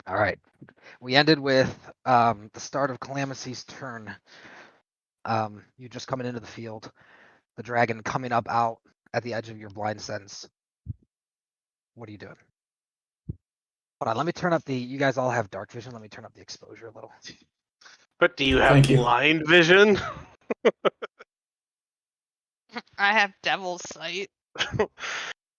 All right. We ended with the start of Calamity's turn. You just coming into the field. The dragon coming up out at the edge of your blind sense. What are you doing? Hold on, let me turn up the. You guys all have dark vision. Let me turn up the exposure a little. But do you have Thank you. blind vision? I have devil's sight.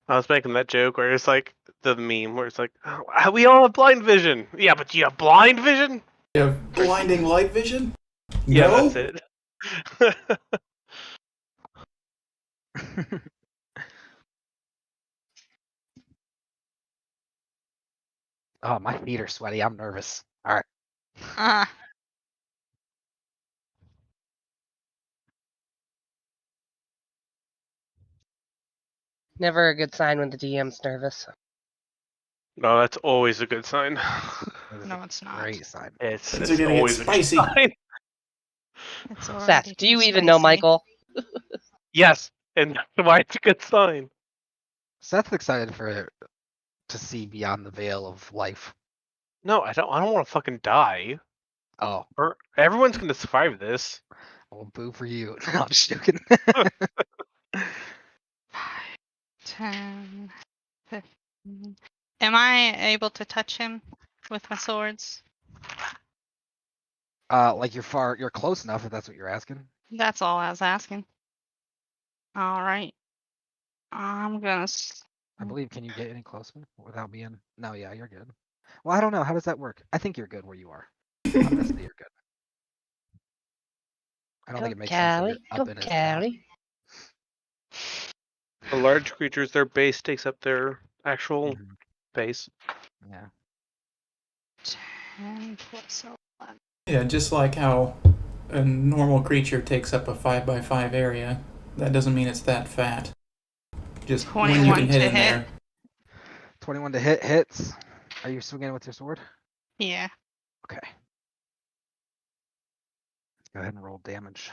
I was making that joke where it's like the meme where it's like, oh, we all have blind vision. Yeah, but do you have blind vision? You have blinding light vision? Yeah, No? that's it. Oh, my feet are sweaty. I'm nervous. All right. Never a good sign when the DM's nervous. No, that's always a good sign. This is No, a it's not. great sign. It's Things are gonna get always a good spicy. sign. It's already Seth, do too you even know spicy. Michael? Yes, and that's why it's a good sign. Seth's excited to see beyond the veil of life. No, I don't want to fucking die. Oh, Or everyone's gonna survive this. well, boo for you. No, I'm just joking. 10, 15. Am I able to touch him with my swords? Like you're close enough if that's what you're asking. That's all I was asking. All right. I'm gonna. I believe. Can you get any closer without being? No, yeah, you're good. Well, I don't know. How does that work? I think you're good where you are. I'm gonna say you're good. I don't think it makes sense that you're up in his path. The large creatures, their base takes up their actual Mhm. base. Yeah. 10 plus 11. Yeah, just like how a normal creature takes up a 5x5 area, that doesn't mean it's that fat. Just when you 21 can hit to in hit. there. 21 to hit hits. Are you swinging with your sword? Yeah. Okay. Go ahead and roll damage.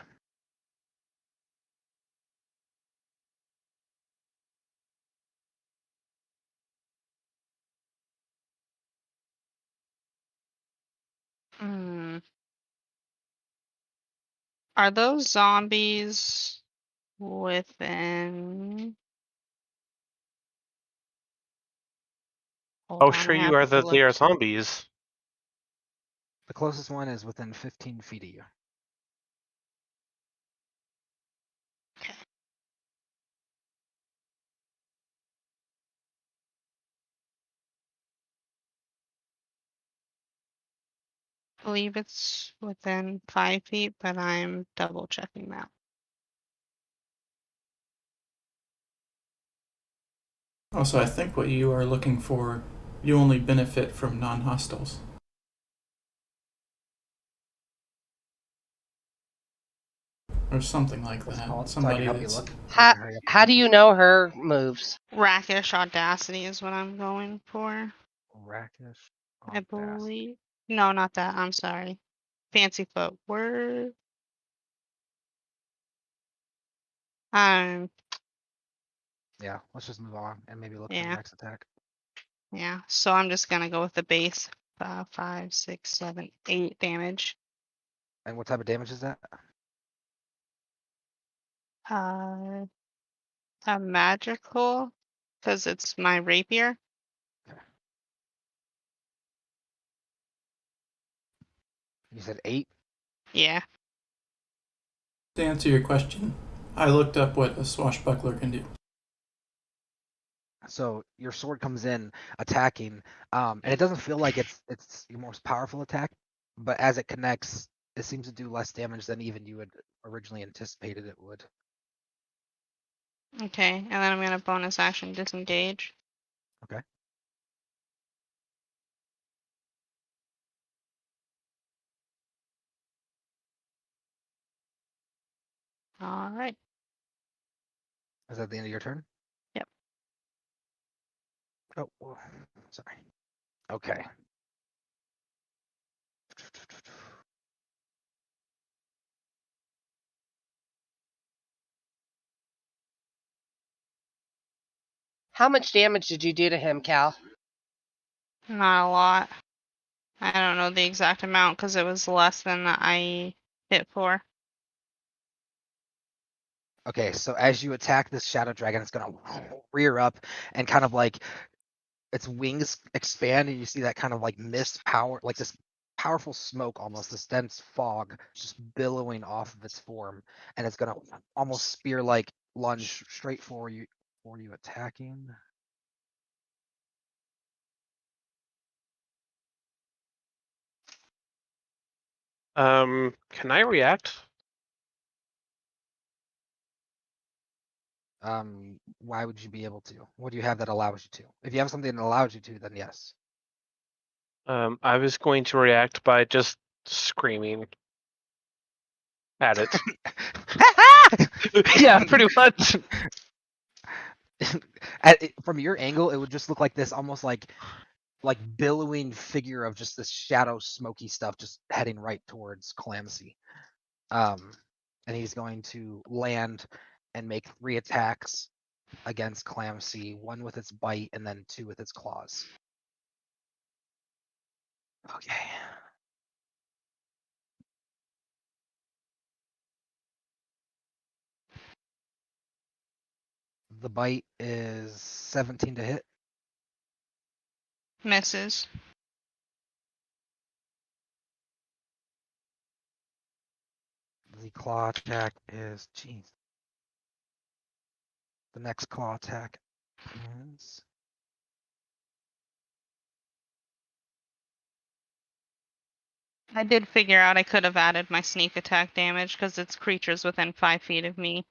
Hmm. Are those zombies within? Hold Oh, on, sure I you have are to that look. they are zombies. The closest one is within 15 feet of you. I believe it's within 5 feet, but I'm double checking that. Also, I think what you are looking for, you only benefit from non-hostiles. Or something like What's it that. called? So I Somebody can help you that's... look. How do you know her moves? Rackish audacity is what I'm going for. Rakish. I believe. No, not that. I'm sorry. Fancy footwork. Yeah, let's just move on and maybe look for Yeah. your next attack. Yeah. So I'm just gonna go with the base. 5, 6, 7, 8 damage. And what type of damage is that? A magical, because it's my rapier. You said 8? Yeah. To answer your question, I looked up what a swashbuckler can do. So your sword comes in attacking, and it doesn't feel like it's your most powerful attack, but as it connects, it seems to do less damage than even you had originally anticipated it would. Okay. And then I'm gonna bonus action disengage. Okay. All right. Is that the end of your turn? Yep. Oh, whoa, sorry. Okay. How much damage did you do to him, Cal? Not a lot. I don't know the exact amount because it was less than I hit for. Okay, so as you attack this shadow dragon, it's gonna rear up and kind of like its wings expand, and you see that kind of like mist power, like this powerful smoke, almost this dense fog, just billowing off of its form, and it's gonna almost spear-like lunge straight for you attacking. Can I react? Why would you be able to? What do you have that allows you to? If you have something that allows you to, then yes. I was going to react by just screaming at it. Yeah, pretty much. From your angle, it would just look like this, almost like billowing figure of just this shadow, smoky stuff, just heading right towards Calamity. And he's going to land and make 3 attacks against Calamity, 1 with its bite and then 2 with its claws. Okay. The bite is 17 to hit. Misses. The claw attack is, jeez. The next claw attack is I did figure out I could have added my sneak attack damage because it's creatures within 5 feet of me.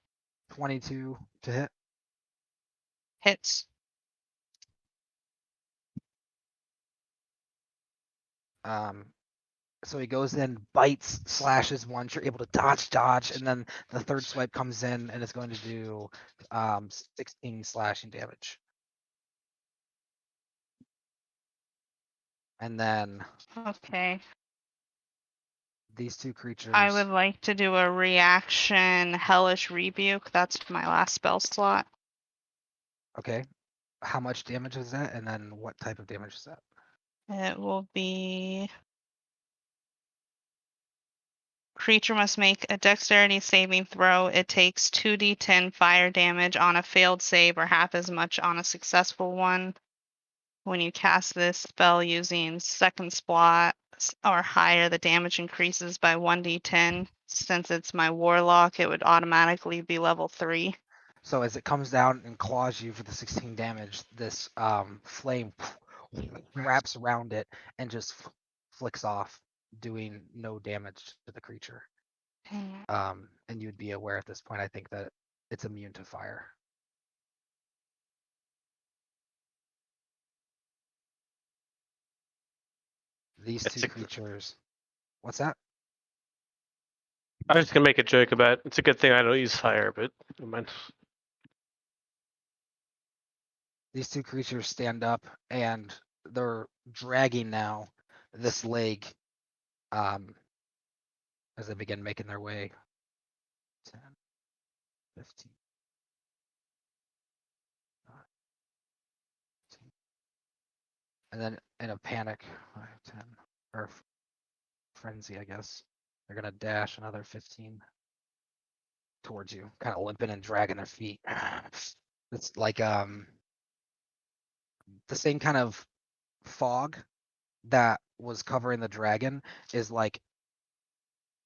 22 to hit. Hits. So he goes in, bites, slashes once. You're able to dodge, and then the third swipe comes in and it's going to do 16 slashing damage. And then Okay. these 2 creatures. I would like to do a reaction Hellish Rebuke. That's my last spell slot. Okay. How much damage is that? And then what type of damage is that? It will be. Creature must make a dexterity saving throw. It takes 2d10 fire damage on a failed save or half as much on a successful one. When you cast this spell using second slot or higher, the damage increases by 1d10. Since it's my warlock, it would automatically be level 3. So as it comes down and claws you for the 16 damage, this flame wraps around it and just flicks off, doing no damage to the creature. And you'd be aware at this point, I think, that it's immune to fire. These 2 creatures. What's that? I was gonna make a joke about it's a good thing I don't use fire, but never mind. These 2 creatures stand up and they're dragging now this leg as they begin making their way. 10, 15. And then in a panic, 5, 10, or frenzy, I guess, they're gonna dash another 15 towards you, kind of limping and dragging their feet. It's like the same kind of fog that was covering the dragon is like,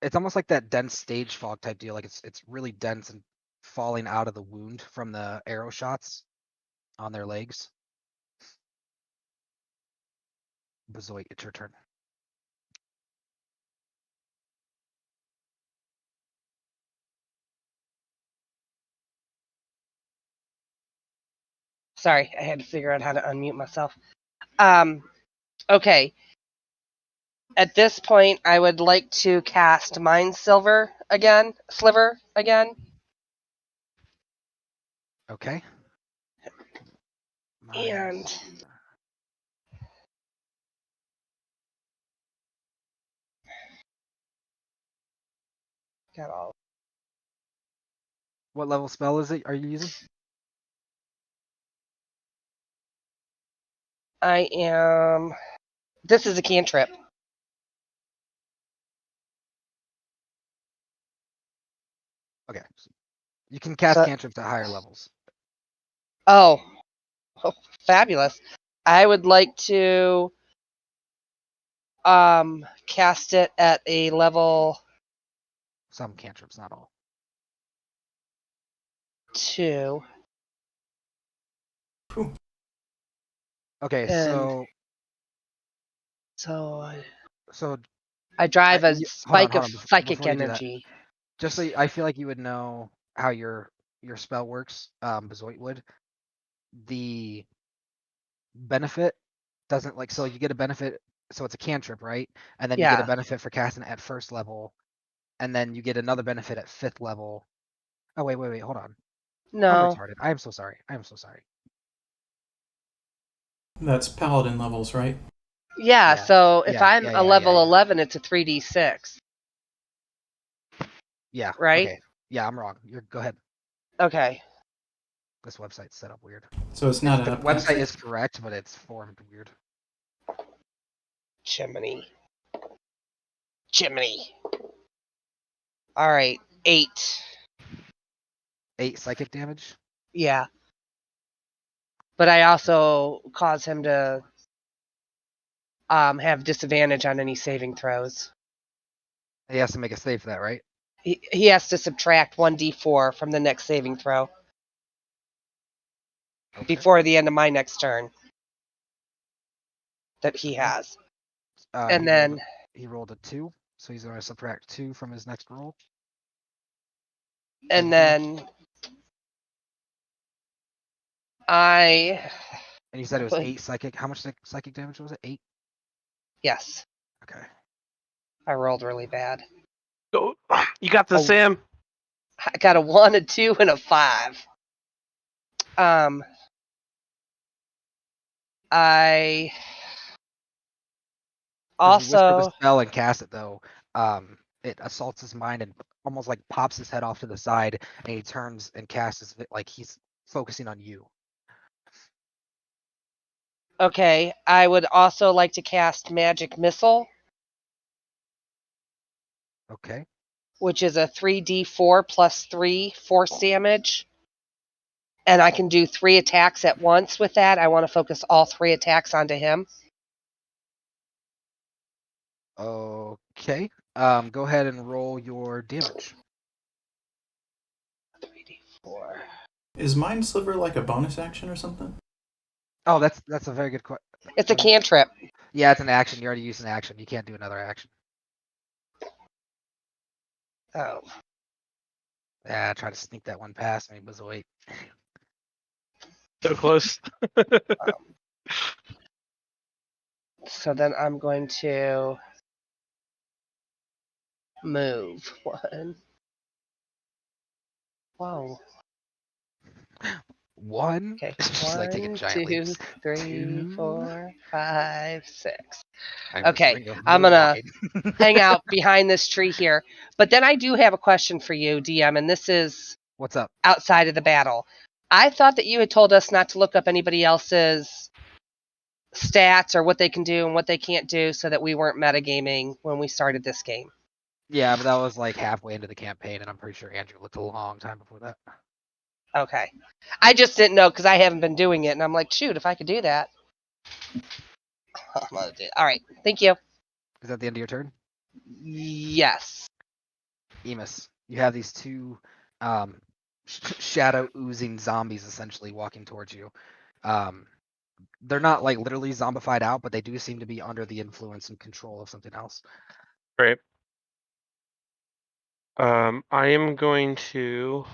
it's almost like that dense stage fog type deal. Like it's really dense and falling out of the wound from the arrow shots on their legs. Bazoit, it's your turn. Sorry, I had to figure out how to unmute myself. Okay. At this point, I would like to cast Mind Sliver again. Okay. And got all. What level spell is it? Are you using? I am. This is a cantrip. You can cast So- cantrips at higher levels. Oh, fabulous. I would like to cast it at a level Some cantrips, not all. 2. Phew. Okay, And so so so I drive a hold spike on, of before psychic you do that. energy. Just so I feel like you would know how your spell works, Bezoit would. The benefit doesn't so you get a benefit, so it's a cantrip, right? And then you get a Yeah. benefit for casting it at first level, and then you get another benefit at 5th level. Oh wait, hold on. I'm No. retarded. I am so sorry. That's paladin levels, right? Yeah, Yeah, so if I'm a level yeah. 11, it's a 3d6, Yeah. right? Okay. Yeah, I'm wrong. Go ahead. Okay. This website's set up weird. So it's not The an website upcasting. is correct, but it's formed weird. Jiminy. All right, 8. 8 psychic damage. Yeah. But I also cause him to have disadvantage on any saving throws. He has to make a save for that, right? He has to subtract 1d4 from the next saving throw Okay. before the end of my next turn that he has. And then he rolled a 2, so he's going to subtract 2 from his next roll. and then I And you said it was 8 psychic. How much psychic damage was it? 8. yes, Okay. I rolled really bad. Go. You got this, Oh. Sam. I got a 1, a 2, and a 5. I As you whisper the also spell and cast it, though, it assaults his mind and almost like pops his head off to the side, and he turns and casts like he's focusing on you. okay. I would also like to cast Magic Missile, Okay. which is a 3d4 plus 3 force damage. And I can do 3 attacks at once with that. I want to focus all 3 attacks onto him. Okay. Go ahead and roll your damage. 3d4. Is Mind Sliver like a bonus action or something? Oh, that's a very good question. It's a cantrip. Yeah, it's an action. You already used an action. You can't do another action. Oh. Yeah, try to sneak that one past me, Bezoit. So close. So then I'm going to move 1. Whoa. 1. Okay. Just like taking 1, giant 2, leaps. 3, 2. 4, 5, 6. I'm Okay, pursuing a I'm real gonna line. hang out behind this tree here. But then I do have a question for you, DM, and this is What's up? outside of the battle. I thought that you had told us not to look up anybody else's stats or what they can do and what they can't do so that we weren't metagaming when we started this game. Yeah, but that was like halfway into the campaign, and I'm pretty sure Andrew looked a long time before that. Okay. I just didn't know because I haven't been doing it, and I'm like, shoot, if I could do that. I'm gonna do it. All right. Thank you. Is that the end of your turn? Yes. Emus, you have these 2 shadow oozing zombies essentially walking towards you. They're not like literally zombified out, but they do seem to be under the influence and control of something else. Great. I am going to.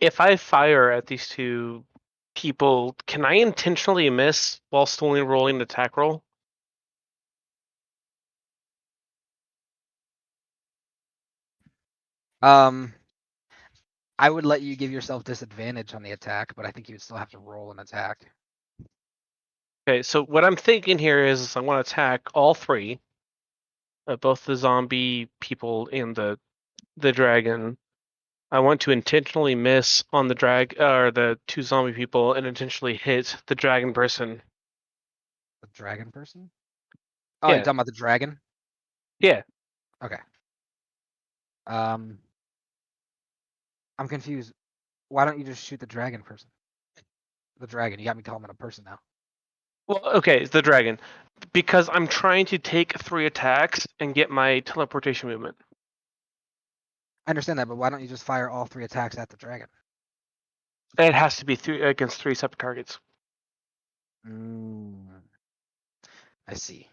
If I fire at these 2 people, can I intentionally miss whilst only rolling an attack roll? I would let you give yourself disadvantage on the attack, but I think you would still have to roll an attack. Okay, so what I'm thinking here is I want to attack all 3, both the zombie people and the dragon. I want to intentionally miss on the or the 2 zombie people and intentionally hit the dragon person. The dragon person? Oh, Yeah. you're talking about the dragon? Yeah. Okay. I'm confused. Why don't you just shoot the dragon person? The dragon. You got me calling it a person now. Well, okay, it's the dragon. Because I'm trying to take 3 attacks and get my teleportation movement. I understand that, but why don't you just fire all 3 attacks at the dragon? It has to be against 3 separate targets. I see.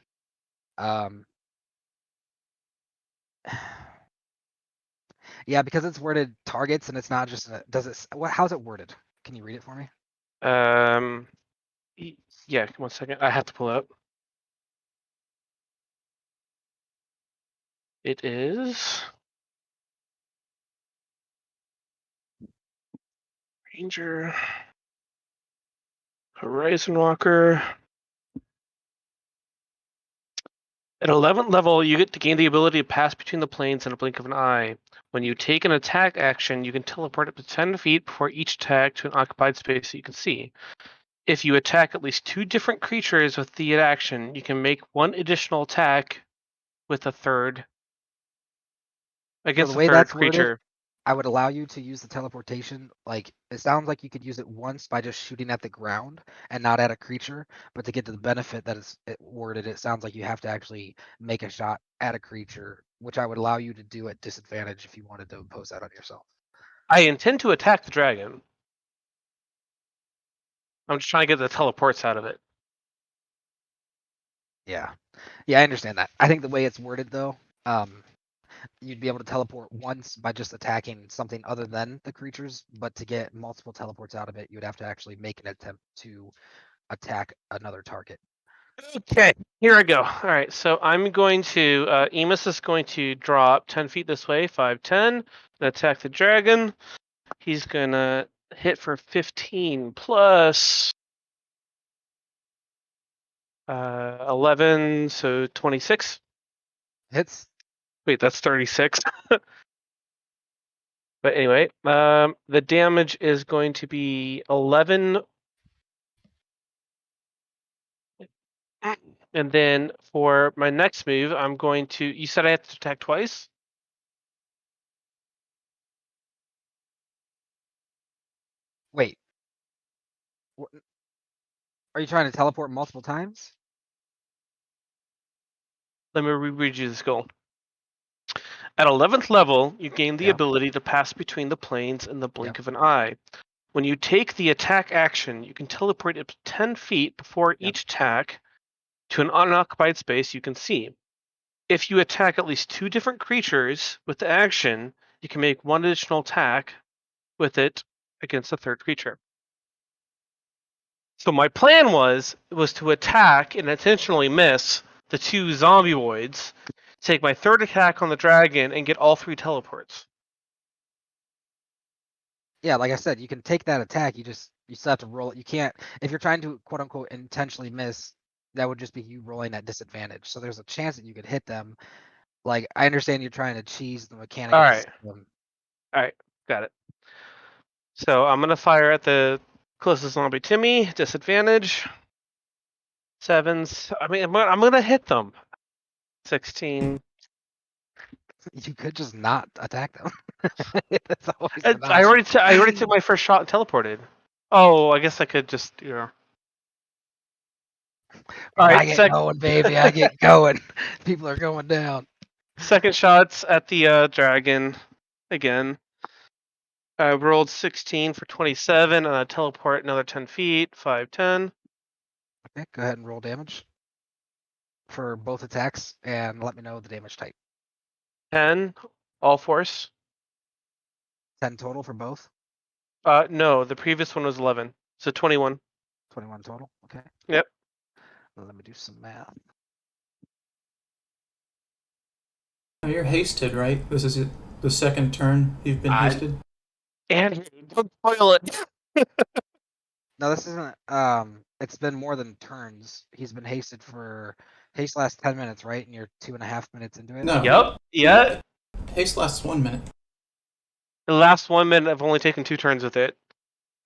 Yeah, because it's worded targets and it's not just how's it worded? Can you read it for me? Yeah, 1 second. I have to pull it up. It is Ranger, Horizon Walker. At 11th level, you get to gain the ability to pass between the planes in a blink of an eye. When you take an attack action, you can teleport up to 10 feet before each attack to an occupied space that you can see. If you attack at least 2 different creatures with the action, you can make 1 additional attack with a third against the a way third that's worded, creature. I would allow you to use the teleportation. Like, it sounds like you could use it once by just shooting at the ground and not at a creature. But to get to the benefit that is worded, it sounds like you have to actually make a shot at a creature, which I would allow you to do at disadvantage if you wanted to impose that on yourself. I intend to attack the dragon. I'm just trying to get the teleports out of it. Yeah. Yeah, I understand that. I think the way it's worded, though, you'd be able to teleport once by just attacking something other than the creatures, but to get multiple teleports out of it, you'd have to actually make an attempt to attack another target. Okay, here I go. All right, so I'm going to, Emus is going to drop 10 feet this way, 5, 10, and attack the dragon. He's going to hit for 15 plus 11, so 26. Hits. Wait, that's 36. But anyway, the damage is going to be 11. And then for my next move, I'm going to. You said I have to attack twice? Wait. Are you trying to teleport multiple times? Let me reread you this goal. At 11th level, you gain the Yeah. ability to pass between the planes in the blink Yep. of an eye. When you take the attack action, you can teleport up to 10 feet before Yep. each attack to an unoccupied space you can see. If you attack at least 2 different creatures with the action, you can make 1 additional attack with it against a third creature. So my plan was to attack and intentionally miss the 2 zombie-oids, take my third attack on the dragon, and get all 3 teleports. Yeah, like I said, you can take that attack. You still have to roll it. You can't if you're trying to quote unquote intentionally miss. That would just be you rolling at disadvantage. So there's a chance that you could hit them. Like I understand you're trying to cheese the mechanic All of right. the system. All right, got it. So I'm gonna fire at the closest zombie to me. Disadvantage. 7s. I mean, I'm gonna hit them. 16. You could just not attack them. That's always an I option. already took my first shot and teleported. Oh, I guess I could just, you know. All When I right, get going, baby, I get going. People are going down. second shots at the dragon again. I rolled 16 for 27, and I teleport another 10 feet. 5, 10. Okay, go ahead and roll damage for both attacks, and let me know the damage type. 10, all force. 10 total for both. No, the previous one was 11, so 21. 21 total. Okay. Yep. Let me do some math. Now you're hasted, right? This is the second turn you've been hasted. And don't spoil it. No, this isn't. It's been more than turns. He's been hasted for haste lasts 10 minutes, right? And you're 2.5 minutes into it. No. Yep. Yeah. Haste lasts 1 minute. The last 1 minute, I've only taken 2 turns with it.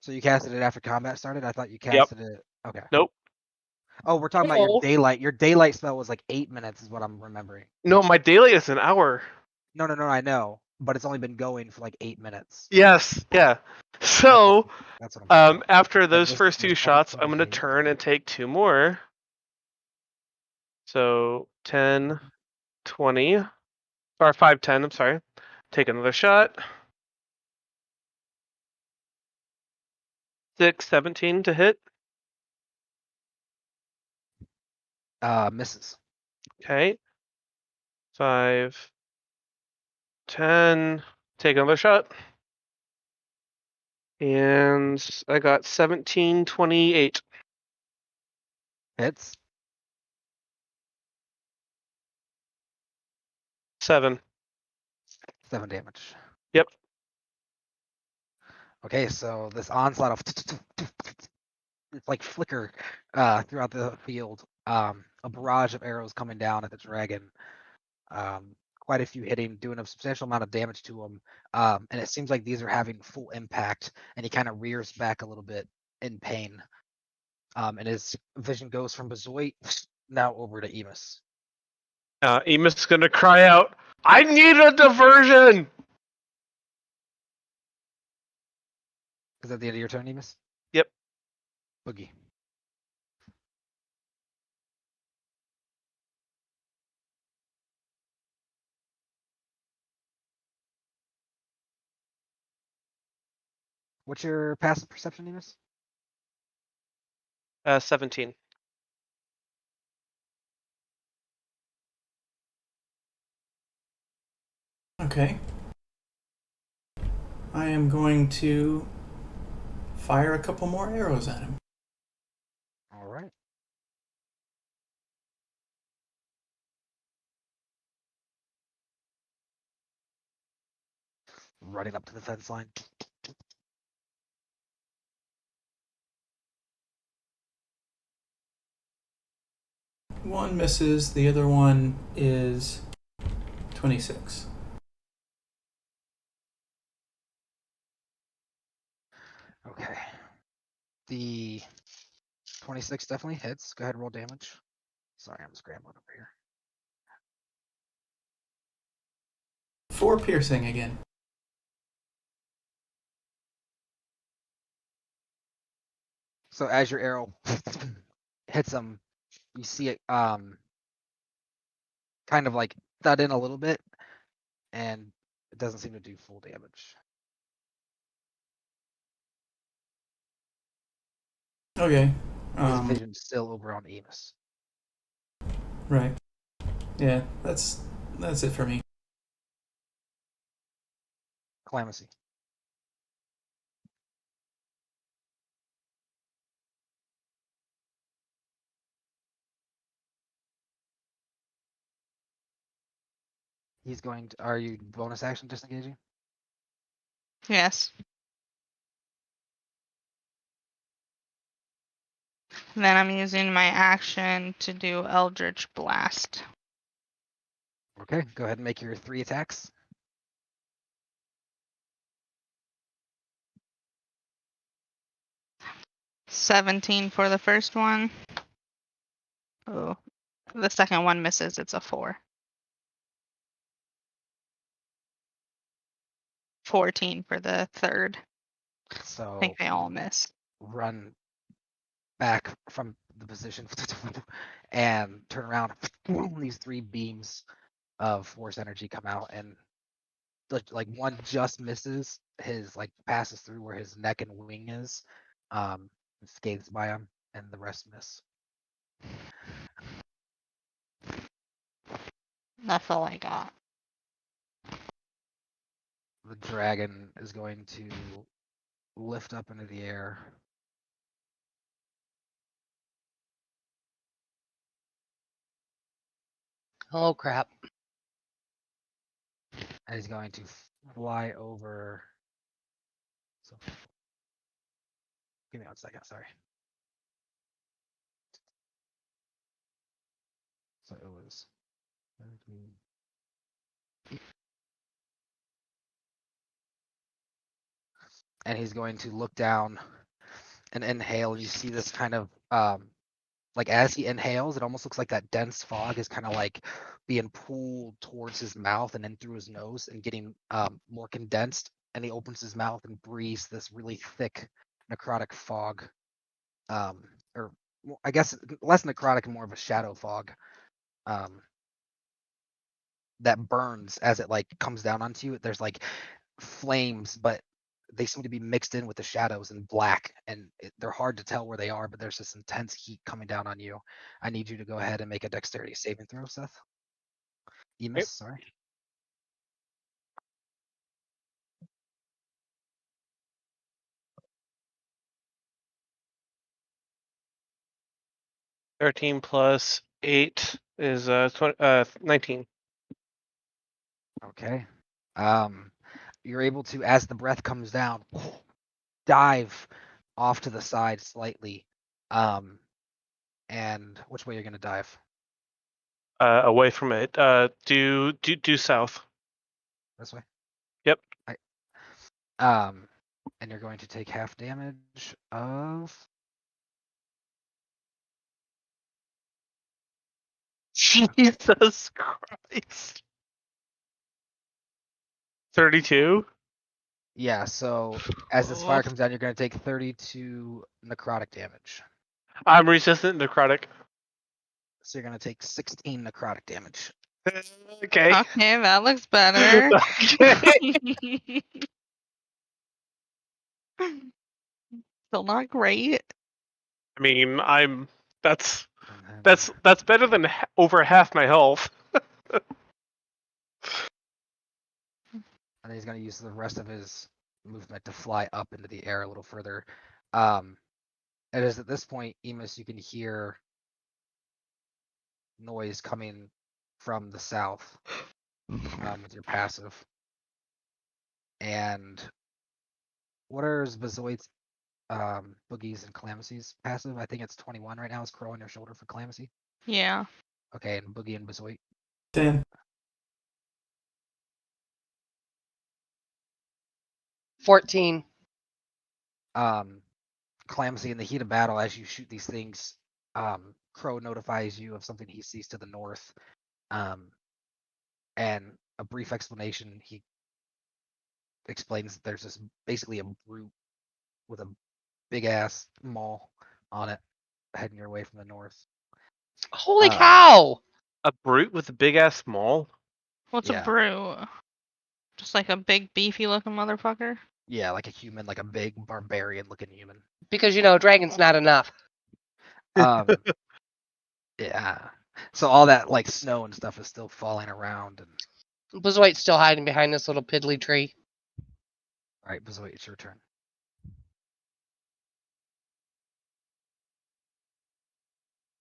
So you casted it after combat started. I thought you casted it. Okay. Nope. Oh, we're talking about No. your daylight. Your daylight spell was like 8 minutes, is what I'm remembering. No, my daily is an hour. No, I know, but it's only been going for like 8 minutes. Yes, yeah. So, That's what I'm talking about. after those this first was two all shots, I'm 20 gonna days. turn and take 2 more. So 10, 20, or 5, 10. I'm sorry. Take another shot. 6, 17 to hit. Misses. Okay. 5, 10. Take another shot. And I got 17, 28. Hits. 7. 7 damage. Yep. Okay, so this onslaught of it's like flicker throughout the field. A barrage of arrows coming down at the dragon. Quite a few hitting, doing a substantial amount of damage to him. And it seems like these are having full impact, and he kind of rears back a little bit in pain. And his vision goes from Bezoit now over to Emus. Emus is gonna cry out, I need a diversion! Is that the end of your turn, Emus? Yep. Boogie. What's your passive perception, Emus? 17. Okay. I am going to fire a couple more arrows at him. All right. Running up to the fence line. One misses, the other one is 26. Okay. The 26 definitely hits. Go ahead and roll damage. Sorry, I'm scrambling over here. 4 piercing again. So as your arrow hits him, you see it kind of like thud in a little bit, and it doesn't seem to do full damage. Okay. His vision's still over on Emus. Right. Yeah, that's it for me. Calamitcy. He's going to. Are you bonus action disengaging? Yes. Then I'm using my action to do Eldritch Blast. Okay, go ahead and make your 3 attacks. $17 for the first one. Oh, the second one misses. It's a 4. 14 for the third. I So think they all miss. run back from the position and turn around. These 3 beams of force energy come out, and like one just misses, his like passes through where his neck and wing is, scathes by him, and the rest miss. That's all I got. The dragon is going to lift up into the air. Oh crap. And he's going to fly over. So, give me 1 second, sorry. So it was 17. And he's going to look down and inhale, and you see this kind of like as he inhales, it almost looks like that dense fog is kind of like being pulled towards his mouth and then through his nose and getting more condensed. And he opens his mouth and breathes this really thick necrotic fog, or I guess less necrotic and more of a shadow fog, that burns as it like comes down onto you. There's like flames, but they seem to be mixed in with the shadows and black, and they're hard to tell where they are, but there's this intense heat coming down on you. I need you to go ahead and make a dexterity saving throw, Seth. Emus, sorry. 13 plus 8 is 19. Okay. You're able to, as the breath comes down, dive off to the side slightly. And which way you're gonna dive? Away from it. Do south. This way? Yep. And you're going to take half damage of Jesus Christ. 32. Yeah, so as this fire Oof. comes down, you're going to take 32 necrotic damage. I'm resistant necrotic. So you're going to take 16 necrotic damage. Okay. Okay, that looks better. Okay. Still not great. I mean, that's And then, better than over half my health. and then he's going to use the rest of his movement to fly up into the air a little further. It is at this point, Emus, you can hear noise coming from the south with your passive. And what are Bazoid's Boogie's and Calamity's passive? I think it's 21 right now. Is Crow on your shoulder for Calamity? Yeah. Okay, and Boogie and Bazoid. 10. 14. Calamity, in the heat of battle, as you shoot these things, Crow notifies you of something he sees to the north. And a brief explanation, he explains that there's this basically a brute with a big ass maul on it heading your way from the north. Holy cow! A brute with a big ass maul. What's Yeah. a brew? Just like a big beefy looking motherfucker? Yeah, like a human, like a big barbarian looking human. Because, dragon's not enough. Yeah. So all that like snow and stuff is still falling around. And Blizzwhite's still hiding behind this little piddly tree. all right, Bazoid, it's your turn.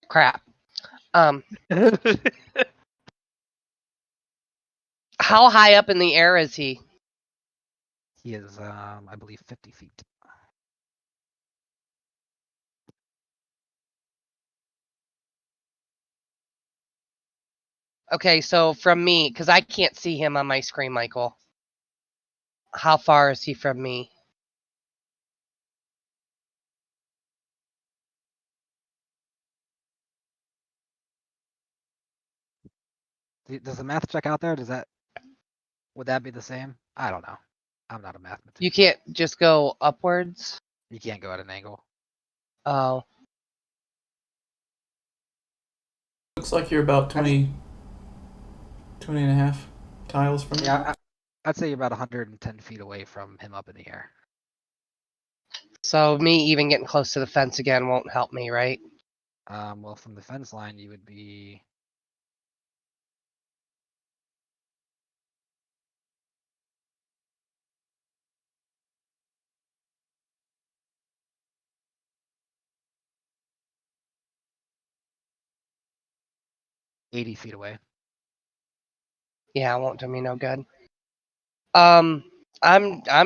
Crap. How high up in the air is he? He is, I believe, 50 feet. Okay, so from me, because I can't see him on my screen, Michael. How far is he from me? Does the math check out there? Would that be the same? I don't know. I'm not a mathematician. You can't just go upwards? You can't go at an angle. Oh. Looks like you're about 20 and a half tiles from Yeah, I'd say you're about 110 feet away from him up in the air. So me even getting close to the fence again won't help me, right? Well, from the fence line, you would be. $80 feet away. Yeah, it won't do me no good. I'm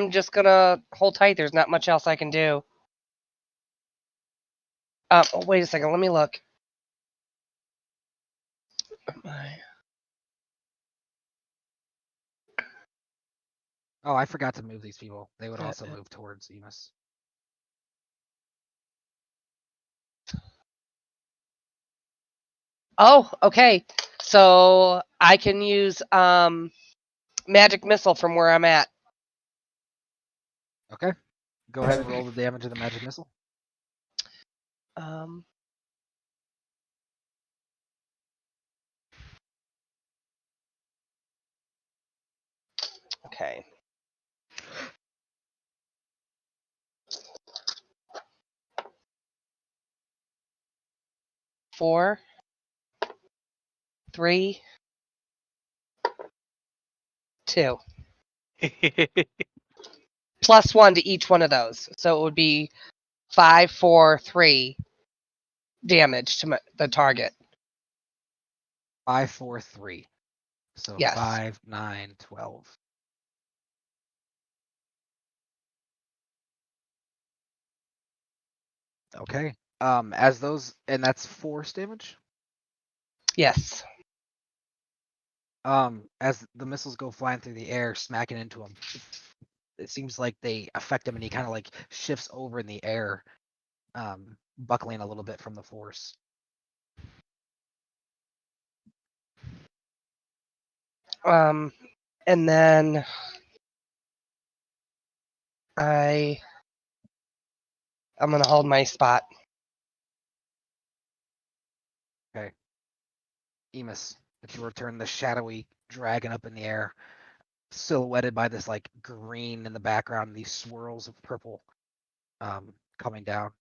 just gonna hold tight. There's not much else I can do. Oh, wait a second. Let me look. Oh, I forgot to move these people. They would also move towards Emus. Oh, okay. So I can use magic missile from where I'm at. Okay. Go ahead and roll the damage of the magic missile. Um, okay. Four, 3, 2. +1 to each one of those. So it would be 5, 4, 3 damage to the target. 5, 4, 3. So Yes. 5, 9, 12. Okay. As those, and that's force damage. Yes. As the missiles go flying through the air, smacking into him, it seems like they affect him, and he kind of like shifts over in the air, buckling a little bit from the force. And then I'm gonna hold my spot. Okay. Emus, it's your turn. The shadowy dragon up in the air, silhouetted by this like green in the background, these swirls of purple, coming down.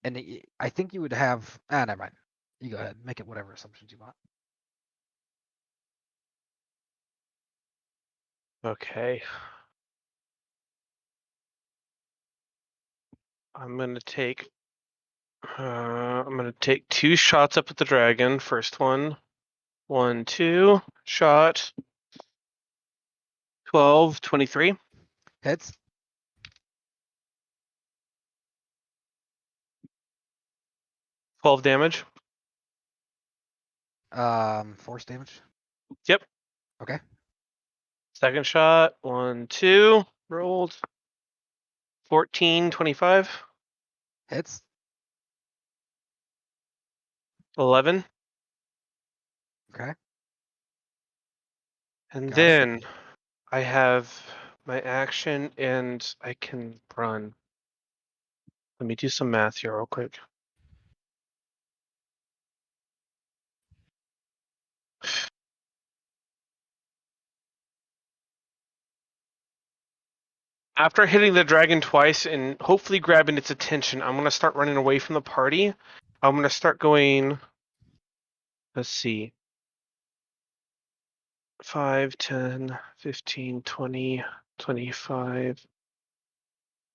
And I think you would have. Never mind. You go ahead. Make it whatever assumptions you want. Okay. I'm gonna take 2 shots up at the dragon. First one. 1, 2. Shot. 12, 23. Hits. 12 damage. Force damage. Yep. Okay. Second shot. 1, 2. Rolled. 14, 25. Hits. 11. Okay. And Got it. then I have my action and I can run. Let me do some math here real quick. After hitting the dragon twice and hopefully grabbing its attention, I'm going to start running away from the party. I'm going to start going, let's see, 5, 10, 15, 20, 25,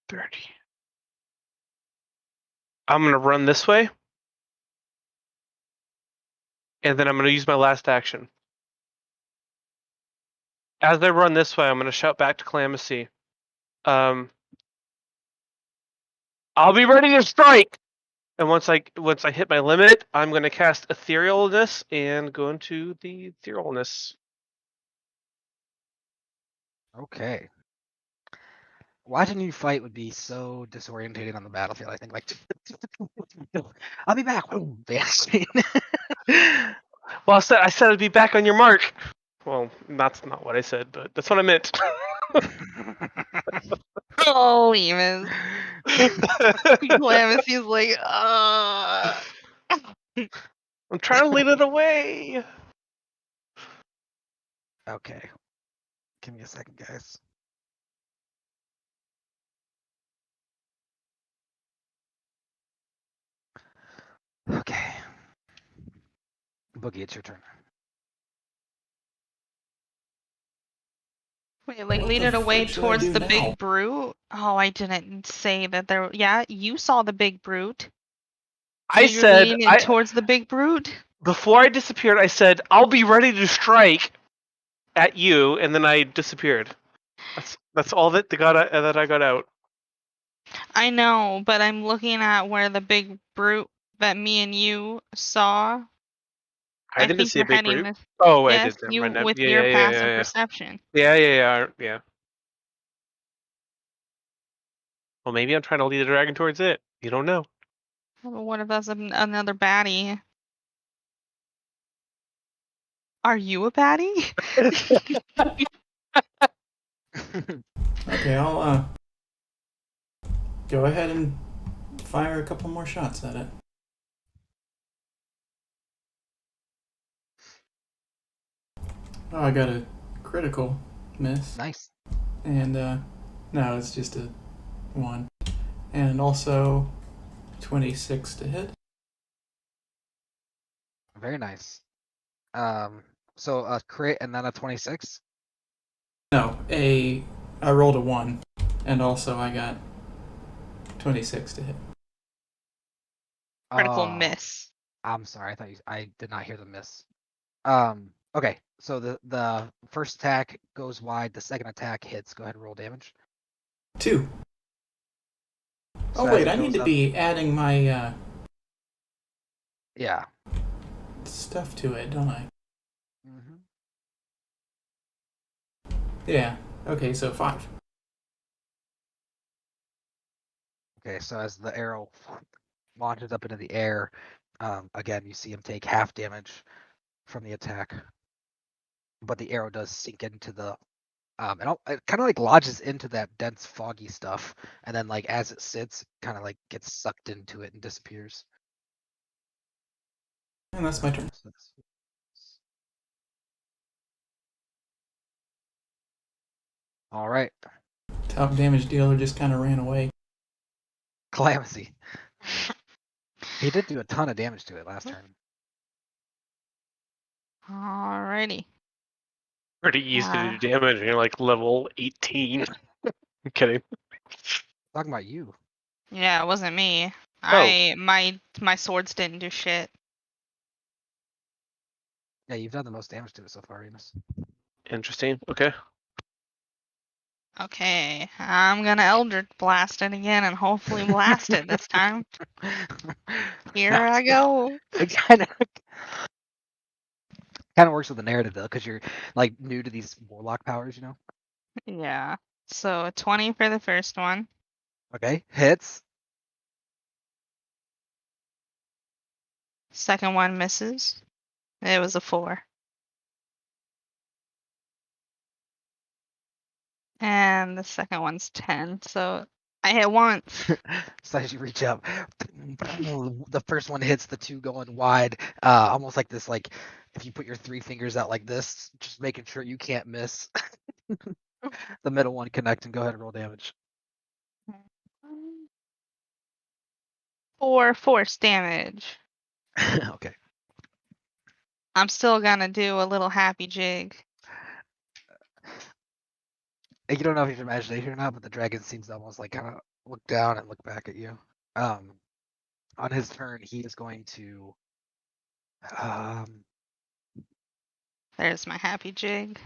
30. I'm going to run this way. And then I'm going to use my last action. As I run this way, I'm going to shout back to Calamithy. I'll be ready to strike. And once I hit my limit, I'm going to cast Etherealness and go into the Etherealness. Okay. Watching you fight would be so disorientating on the battlefield. I think like, I'll be back. Dancing. Well, I said I'd be back on your mark. Well, that's not what I said, but that's what I meant. Oh, Emus. Calamithy's like, I'm trying to lead it away. Okay. Give me a second, guys. Okay. Boogie, it's your turn. Wait, like What lead the it away frick should I towards do the now? big brute? Oh, I didn't say that there. Yeah, you saw the big brute. So I you're said leading it towards the big brute? before I disappeared. I said I'll be ready to strike at you, and then I disappeared. That's all that I got out. I know, but I'm looking at where the big brute that me and you saw. I I didn't think see a you're big heading brute. this. Oh, I Yes, did. Never you mind. with Yeah, your yeah, yeah, passive yeah, perception. yeah, yeah, yeah, yeah. Well, maybe I'm trying to lead the dragon towards it. You don't know. Well, what if that's another baddie? Are you a baddie? Okay, I'll go ahead and fire a couple more shots at it. Oh, I got a critical miss. Nice. And no, it's just a 1. And also 26 to hit. Very nice. So a crit and then a 26. No, I rolled a 1, and also I got 26 to hit. Critical Oh, miss. I'm sorry. I did not hear the miss. Okay. So the first attack goes wide. The second attack hits. Go ahead and roll damage. 2. So Oh as wait, it I need goes to up- be adding my Yeah. stuff to it, don't I? hmm Yeah. Okay, so 5. Okay. So as the arrow launches up into the air, again you see him take half damage from the attack, but the arrow does sink into the it kind of like lodges into that dense foggy stuff, and then like as it sits, kind of like gets sucked into it and disappears. And that's my turn. So that's- All right, Top damage dealer just kind of ran away. Calamity. He did do a ton of damage to it last turn. Alrighty. Pretty easy to do damage, and you're like level 18. I'm kidding. Talking about you. Yeah, it wasn't me. Oh. My swords didn't do shit. Yeah, you've done the most damage to it so far, Enos. Interesting. Okay. Okay, I'm gonna Eldritch Blast it again and hopefully blast it this time. Here I go. It kind of works with the narrative though, because you're like new to these warlock powers, you know. Yeah. So 20 for the first one. Okay, hits. Second one misses. It was a 4. And the second one's 10. So I hit once. So as you reach up, the first one hits the 2 going wide, almost like this, like if you put your 3 fingers out like this, just making sure you can't miss. The middle one connect and go ahead and roll damage. 4 force damage. Okay. I'm still gonna do a little happy jig. You don't know if it's your imagination or not, but the dragon seems to almost like kind of look down and look back at you. On his turn, he is going to There's my happy jig.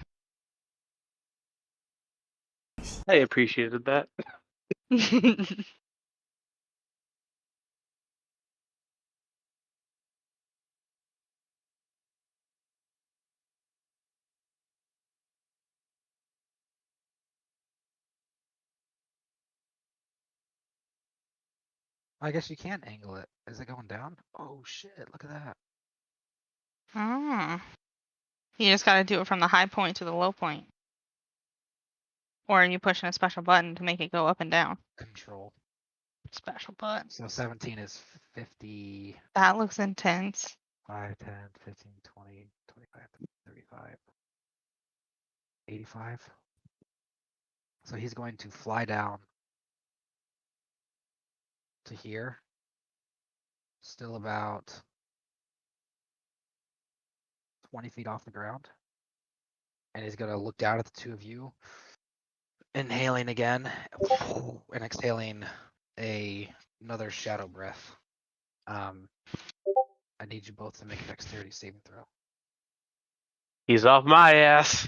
I appreciated that. I guess you can angle it. Is it going down? Oh shit, look at that. Oh. You just gotta do it from the high point to the low point. Or you pushing a special button to make it go up and down. Control. Special button. So 17 is 50, That looks intense. 5, 10, 15, 20, 25, 35, 85. So he's going to fly down to here. Still about 20 feet off the ground. And he's going to look down at the 2 of you. Inhaling again. And exhaling another shadow breath. I need you both to make a dexterity saving throw. He's off my ass.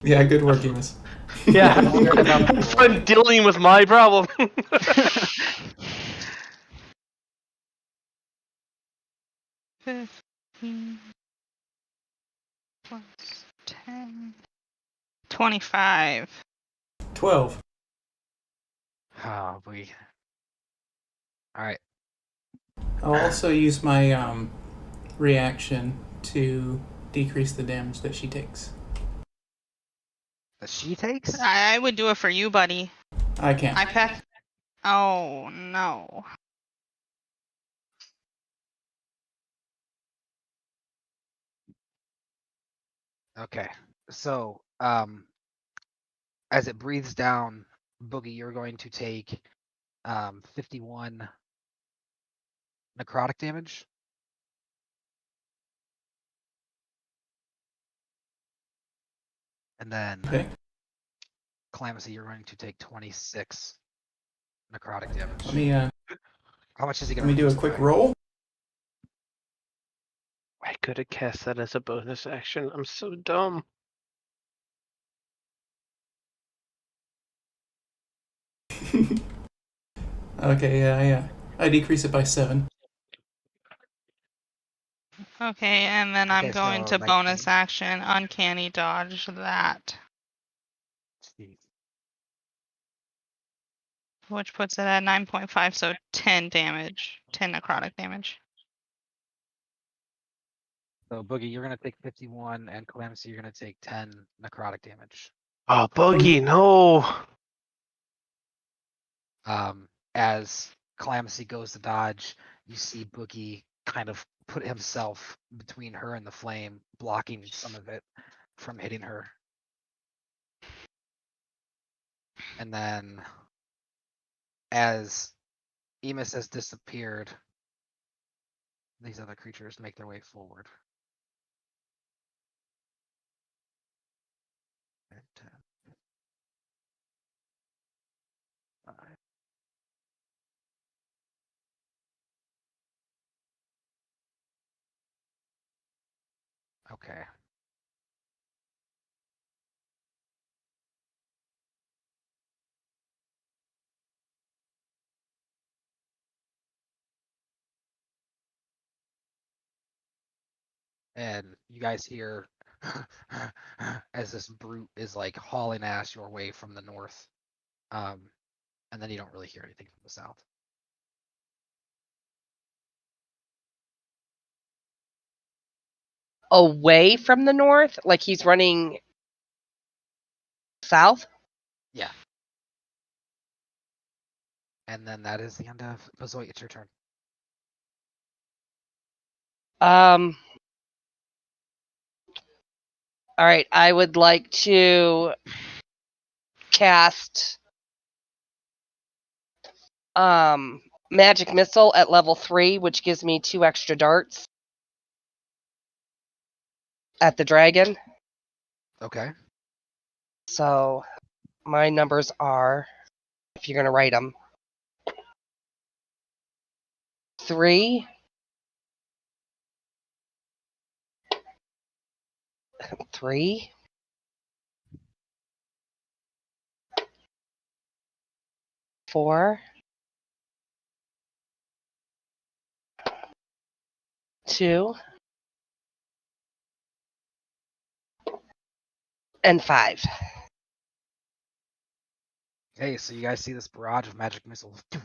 Yeah, good work, Enos. Yeah. Worried about the roll. Fun dealing with my problem. 15 plus 10. 25. 12. Oh, boy. All right. I'll also use my reaction to decrease the damage that she takes. That she takes? I would do it for you, buddy. I can't. I pack. Oh no. Okay. So, as it breathes down, Boogie, you're going to take 51 necrotic damage. And then Okay. Calamity, you're going to take 26 necrotic damage. Let me How much is he let going me to do a quick roll. I could have cast that as a bonus action. I'm so dumb. Okay, yeah. I decrease it by 7. Okay, and then I'm Okay, going so to bonus 19. action, uncanny dodge that, Jeez. which puts it at 9.5, so 10 damage, 10 necrotic damage. So Boogie, you're going to take 51, and Calamity, you're going to take 10 necrotic damage. Oh, Boogie, no. As Calamity goes to dodge, you see Boogie kind of put himself between her and the flame, blocking some of it from hitting her. And then as Emus has disappeared, these other creatures make their way forward. 10, 5. Okay. And you guys hear as this brute is like hauling ass your way from the north. And then you don't really hear anything from the south. Away from the north? Like he's running south? Yeah. And then that is the end of Bazoit. It's your turn. All right, I would like to cast magic missile at level 3, which gives me 2 extra darts at the dragon. Okay. So my numbers are, if you're going to write them, 3, 3, 4, 2, and 5. Okay, so you guys see this barrage of magic missiles. Let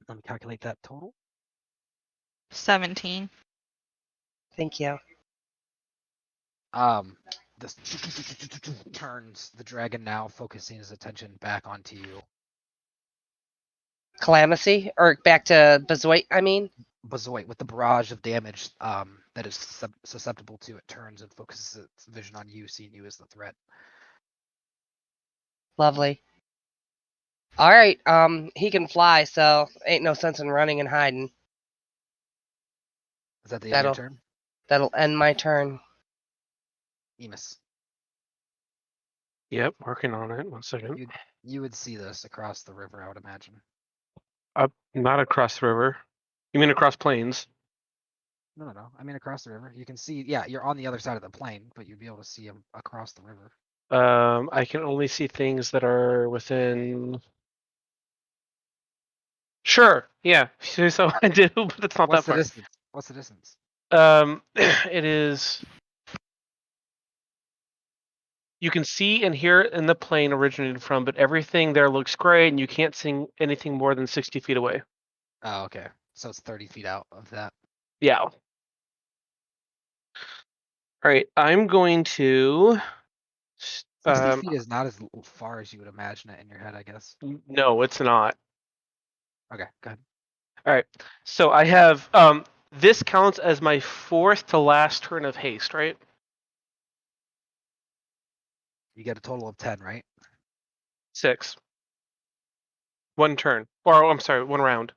me calculate that total. 17. Thank you. This turns the dragon now, focusing his attention back onto you. Calamity, or back to Bazoit, I mean. Bazoit, with the barrage of damage that is susceptible to, it turns and focuses its vision on you, seeing you as the threat. Lovely. All right, he can fly, so ain't no sense in running and hiding. Is that the end of your turn? That'll end my turn. Emus. Yep, working on it. 1 second. You would see this across the river, I would imagine. Not across the river. You mean across plains? No. I mean across the river. You can see, yeah, you're on the other side of the plain, but you'd be able to see him across the river. I can only see things that are within. Sure, yeah. So I do, but it's not What's that the far. distance? What's the distance? It is. You can see and hear it in the plane originated from, but everything there looks great, and you can't see anything more than 60 feet away. Oh, okay. So it's 30 feet out of that. Yeah. All right, I'm going to. 60 feet is not as far as you would imagine it in your head, I guess. No, it's not. Okay, go ahead. All right, so I have this counts as my 4th to last turn of haste, right? You get a total of 10, right? 6. 1 turn, or I'm sorry, 1 round.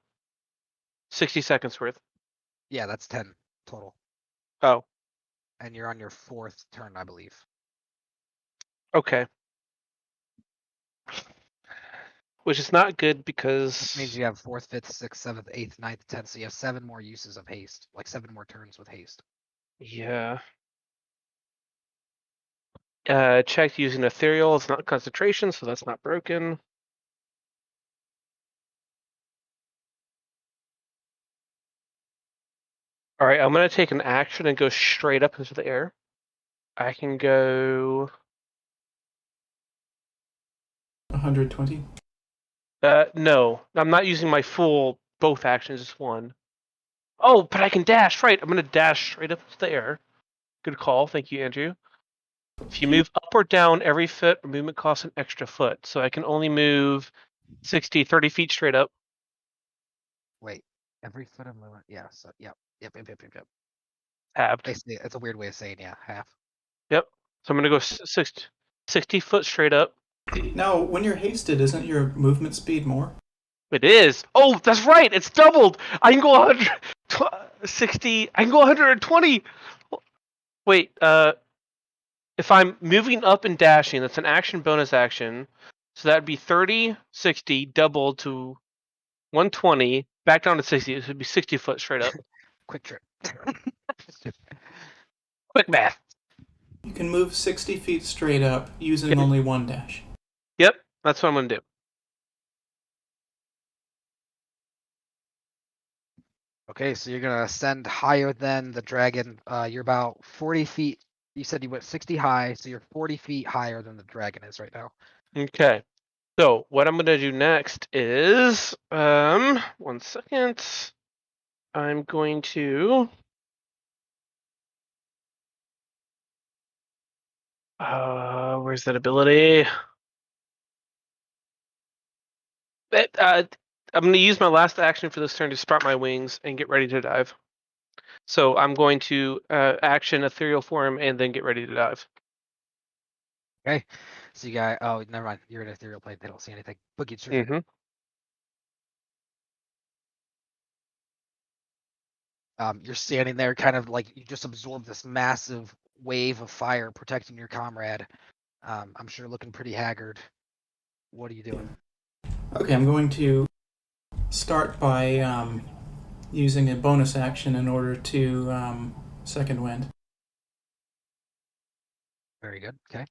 60 seconds worth. Yeah, that's 10 total. Oh, And you're on your 4th turn, I believe. okay. Which is not good Which because means you have 4th, 5th, 6th, 7th, 8th, 9th, 10th. So you have 7 more uses of haste, like 7 more turns with haste. yeah. Checked using ethereal. It's not concentration, so that's not broken. All right, I'm gonna take an action and go straight up into the air. I can go. 120. No, I'm not using my full both actions, just one. Oh, but I can dash. Right, I'm gonna dash straight up into the air. Good call, thank you, Andrew. If you move up or down every foot, movement costs an extra foot, so I can only move 60, 30 feet straight up. Wait, every foot of movement. Yeah, so yep. Tabbed. Basically, it's a weird way of saying yeah, half. Yep. So I'm gonna go 60 foot straight up. Now, when you're hasted, isn't your movement speed more? It is. Oh, that's right. It's doubled. I can go 160. I can go 120. Wait. If I'm moving up and dashing, that's an action bonus action. So that'd be 30, 60, doubled to 120, back down to 60. It would be 60 foot straight up. Quick trip. Quick math. You can move 60 feet straight up using Yep. only one dash. Yep, that's what I'm gonna do. Okay, so you're gonna ascend higher than the dragon. You're about 40 feet. You said you went 60 high, so you're 40 feet higher than the dragon is right now. Okay. So what I'm gonna do next is 1 second. I'm going to where's that ability? I'm going to use my last action for this turn to sprout my wings and get ready to dive. So I'm going to action ethereal form and then get ready to dive. Okay, so you got. Oh, never mind. You're in ethereal plane. They don't see anything. Boogie, it's your turn. You're standing there, kind of like you just absorb this massive wave of fire protecting your comrade. I'm sure looking pretty haggard. What are you doing? Okay, I'm going to start by using a bonus action in order to second wind. Very good. Okay.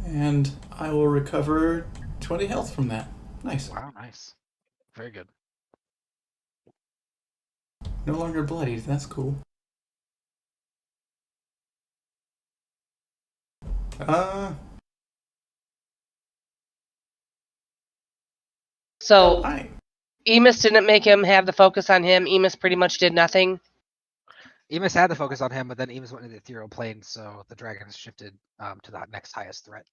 And I will recover 20 health from that. Nice. Wow, nice. Very good. No longer bloodied. That's cool. So I Emus didn't make him have the focus on him. Emus pretty much did nothing. Emus had the focus on him, but then Emus went into the ethereal plane, so the dragon has shifted to the next highest threat.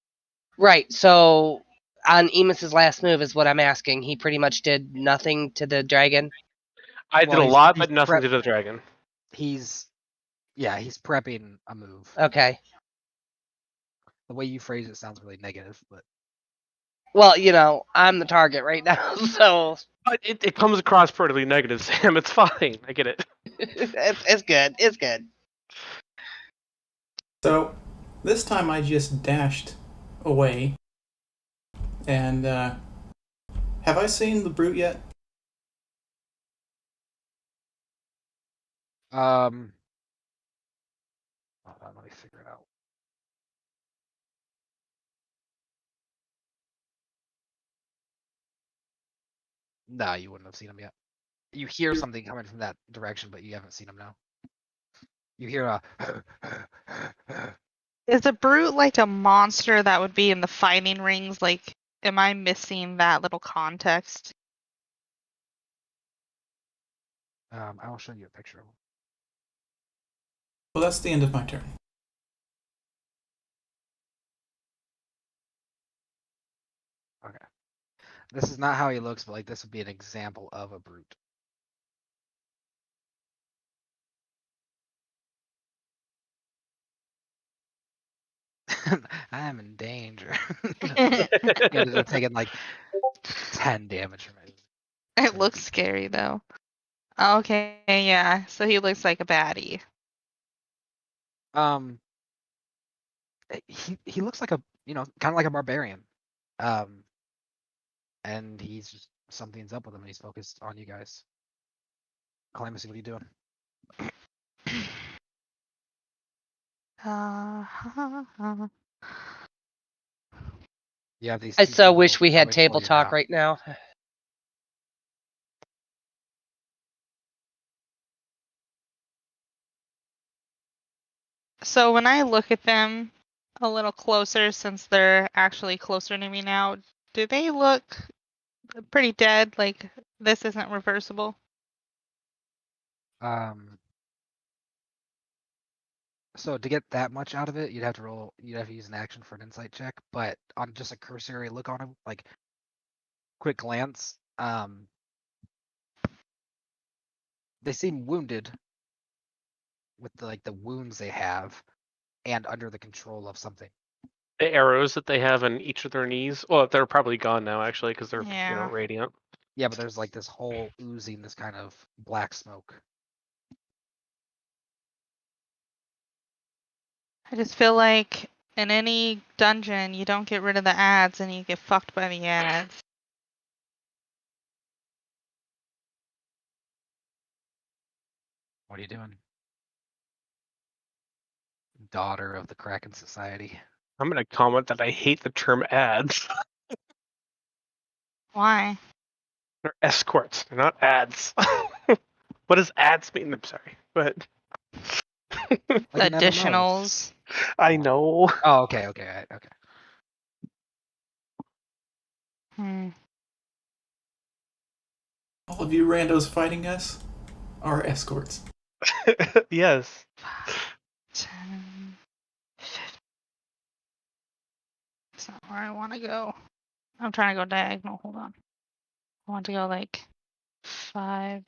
Right. So on Emus's last move is what I'm asking. He pretty much did nothing to the dragon. I Well, did a he's- lot, he's but nothing prep- to the dragon. He's prepping a move. Okay. The way you phrase it sounds really negative, but Well, I'm the target right now, so But it comes across pretty negative, Sam. It's fine. I get it. it's good. It's good. So this time I just dashed away. And have I seen the brute yet? hold on, let me figure it out. No, you wouldn't have seen him yet. You hear something coming from that direction, but you haven't seen him now. You hear a Is a brute like a monster that would be in the fighting rings? Like, am I missing that little context? I will show you a picture of him. Well, that's the end of my turn. Okay. This is not how he looks, but like this would be an example of a brute. I am in danger. He ended up taking like 10 damage from it. It looks scary though. Okay, yeah. So he looks like a baddie. He looks like a kind of like a barbarian. And he's just something's up with him, and he's focused on you guys. Calamus, what are you doing? You have these. I two so people wish we had coming for table you talk now. right now. So when I look at them a little closer, since they're actually closer to me now, do they look pretty dead? Like this isn't reversible? So to get that much out of it, you'd have to use an action for an insight check. But on just a cursory look on him, like quick glance, they seem wounded with the wounds they have, and under the control of something. The arrows that they have in each of their knees. Well, they're probably gone now, actually, because they're Yeah. radiant. Yeah, but there's like this whole oozing this kind of black smoke. I just feel like in any dungeon, you don't get rid of the ads and you get fucked by the ads. What are you doing? Daughter of the Kraken Society. I'm going to comment that I hate the term ads. Why? They're escorts. They're not ads. What does ads mean? I'm sorry, but Like an MMO. Additionals. I know. Oh, okay. All of you randos fighting us are escorts. Yes. 10, 15. That's not where I want to go. I'm trying to go diagonal. Hold on. I want to go like 5.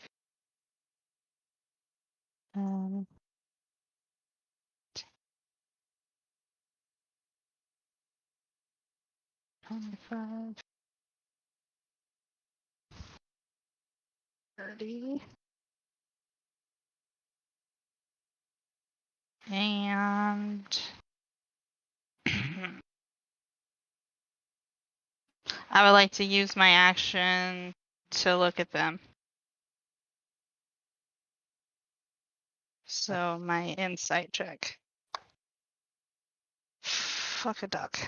25. 30. And I would like to use my action to look at them. So my insight check. Fuck a duck.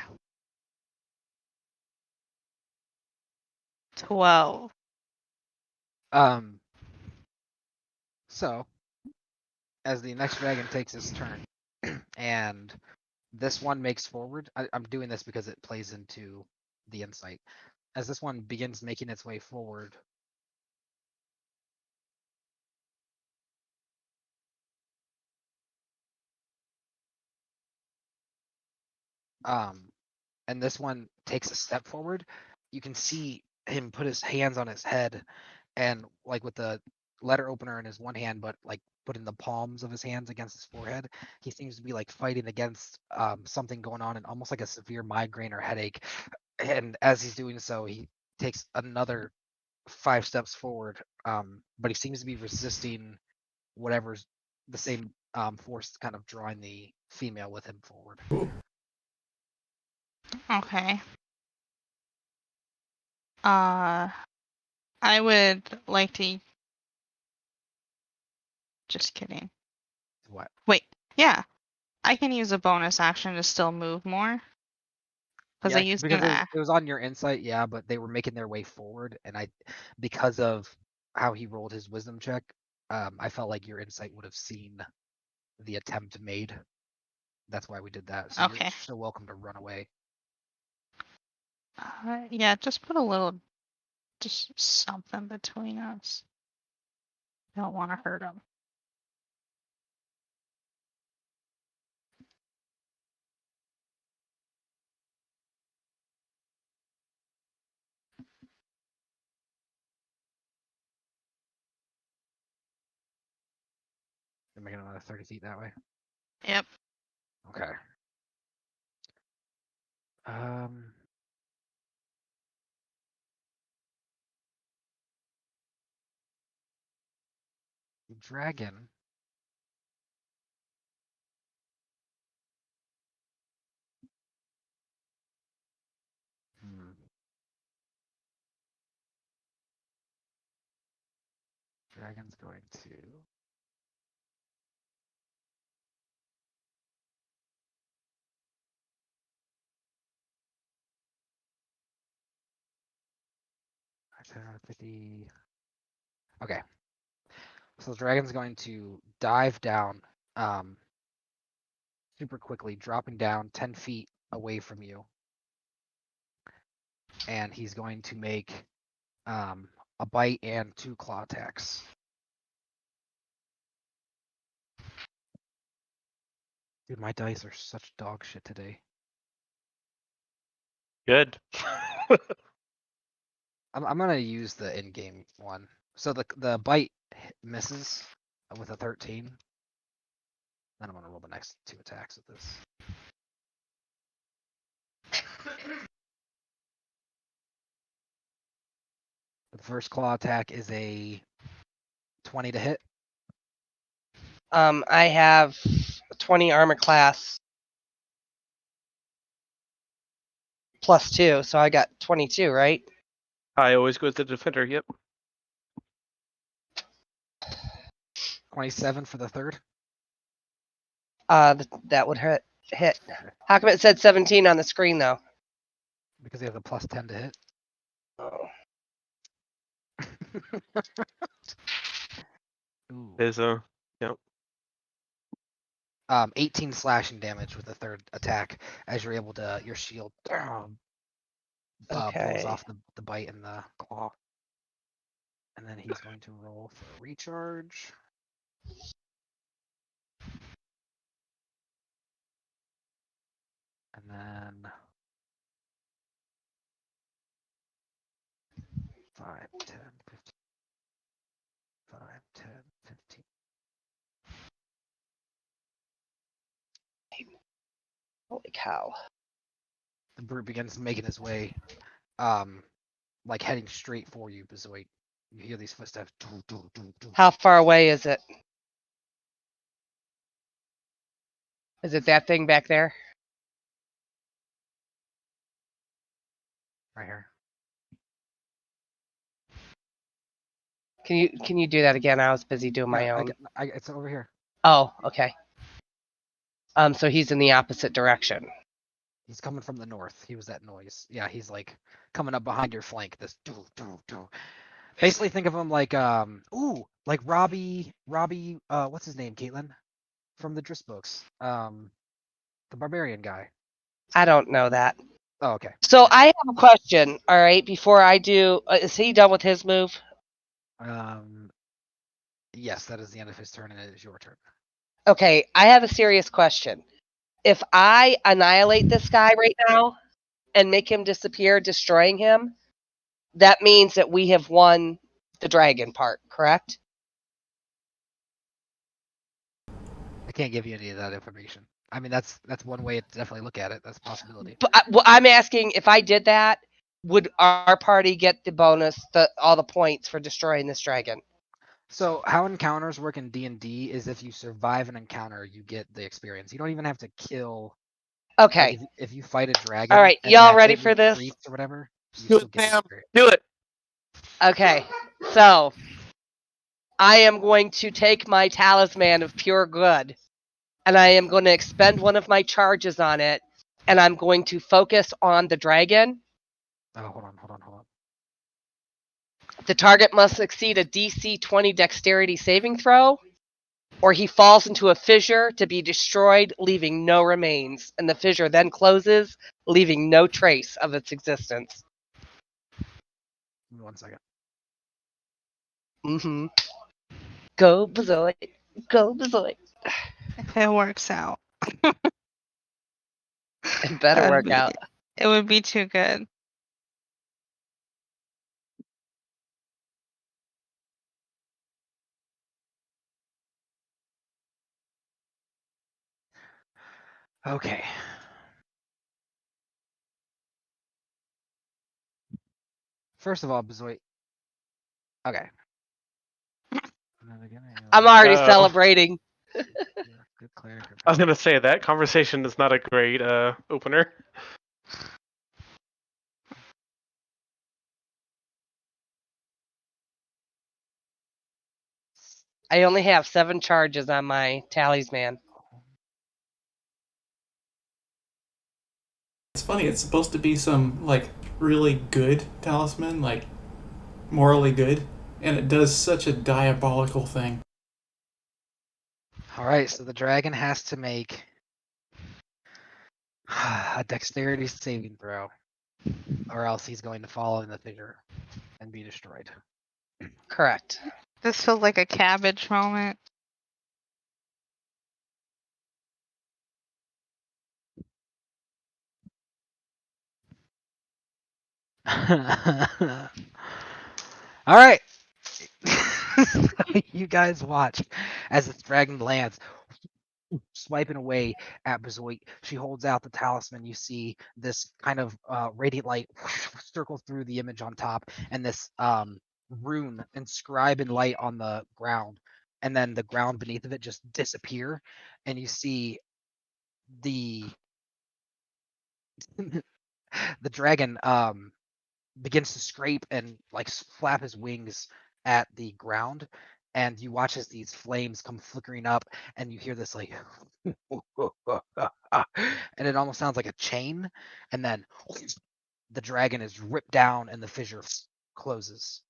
12. So as the next dragon takes its turn, and this one makes forward. I'm doing this because it plays into the insight. As this one begins making its way forward, and this one takes a step forward, you can see him put his hands on his head, and like with the letter opener in his one hand, but like putting the palms of his hands against his forehead, he seems to be like fighting against something going on, and almost like a severe migraine or headache. And as he's doing so, he takes another 5 steps forward, but he seems to be resisting whatever's the same force kind of drawing the female with him forward. Ooh. Okay. I would like to. Just kidding. What? Wait. Yeah. I can use a bonus action to still move more. Because I used because an it was on your insight, yeah, but they were making their way forward, and because of how he rolled his wisdom check, I felt like your insight would have seen the attempt made. That's why we did that. So Okay. you're still welcome to run away. Yeah, just put a little, just something between us. Don't want to hurt him. You're making another 30 feet that way. Yep. Okay. The dragon. Dragon's going to. I 50. Okay. So the dragon's going to dive down super quickly, dropping down 10 feet away from you. And he's going to make a bite and 2 claw attacks. Dude, my dice are such dog shit today. Good. I'm gonna use the in-game one. So the bite misses with a 13. Then I'm gonna roll the next 2 attacks with this. The first claw attack is a 20 to hit. I have 20 armor class plus 2, so I got 22, right? I always go with the defender. Yep. 27 for the third. That would hit. How come it said 17 on the screen though? Because they have the plus 10 to hit. Oh. Ooh. There's a. Yep. 18 slashing damage with the third attack as you're able to, your shield Okay. pulls off the bite and the claw. And then he's going to roll for a recharge. And then 5, 10, 15. 5, 10, 15. Holy cow. The brute begins making his way, like heading straight for you, Bezoid. You hear these footsteps. Doo, doo, doo, doo. How far away is it? Is it that thing back there? Right here. Can you do that again? I was busy doing my own. It's over here. Oh, okay. So he's in the opposite direction. He's coming from the north. He was that noise. Yeah, he's like coming up behind your flank. This doo doo doo. Basically, think of him like like Robbie. What's his name? Caitlin, from the Driss books. The barbarian guy. I don't know that. Oh, okay. So I have a question. All right, before I do, is he done with his move? Yes, that is the end of his turn, and it is your turn. Okay, I have a serious question. If I annihilate this guy right now and make him disappear, destroying him, that means that we have won the dragon part, correct? I can't give you any of that information. I mean, that's one way to definitely look at it. That's a possibility. But well, I'm asking, if I did that, would our party get the bonus, all the points for destroying this dragon? So how encounters work in D&D is if you survive an encounter, you get the experience. You don't even have to kill. Okay. Like if you fight a dragon. All right, and y'all that ready for this? retreats or whatever, you Do still it, get the Sam. experience. Do it. Okay, so I am going to take my talisman of pure good, and I am going to expend one of my charges on it, and I'm going to focus on the dragon. Oh, hold on. The target must succeed a DC 20 dexterity saving throw, or he falls into a fissure to be destroyed, leaving no remains, and the fissure then closes, leaving no trace of its existence. Give me 1 second. Mm-hmm. Go Bazoid. Go Bazoid. If it works out. It better That'd work be- out. It would be too good. Okay. First of all, Bezoit. Okay. I'm already Uh-oh. celebrating. Good cleric. I was gonna say that conversation is not a great opener. I only have 7 charges on my talisman. It's funny. It's supposed to be some like really good talisman, like morally good, and it does such a diabolical thing. All right, so the dragon has to make a dexterity saving throw, or else he's going to fall in the fissure and be destroyed. Correct. This feels like a cabbage moment. All right. You guys watch as this dragon lands, swiping away at Bezoit. She holds out the talisman. You see this kind of radiant light circle through the image on top, and this rune inscribed in light on the ground, and then the ground beneath of it just disappear, and you see the the dragon begins to scrape and like flap his wings at the ground, and you watch as these flames come flickering up, and you hear this like and it almost sounds like a chain, and then the dragon is ripped down and the fissure closes.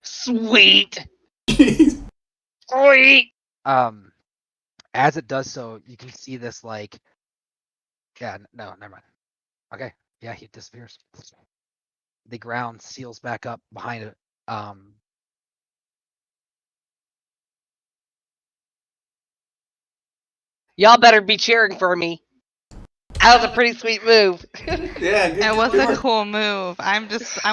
Sweet. Jeez. Sweet. As it does so, you can see this like no, never mind. Okay, yeah, he disappears. The ground seals back up behind it. Y'all better be cheering for me. That was a pretty sweet move. Yeah, good. It was good a work. cool move. I'm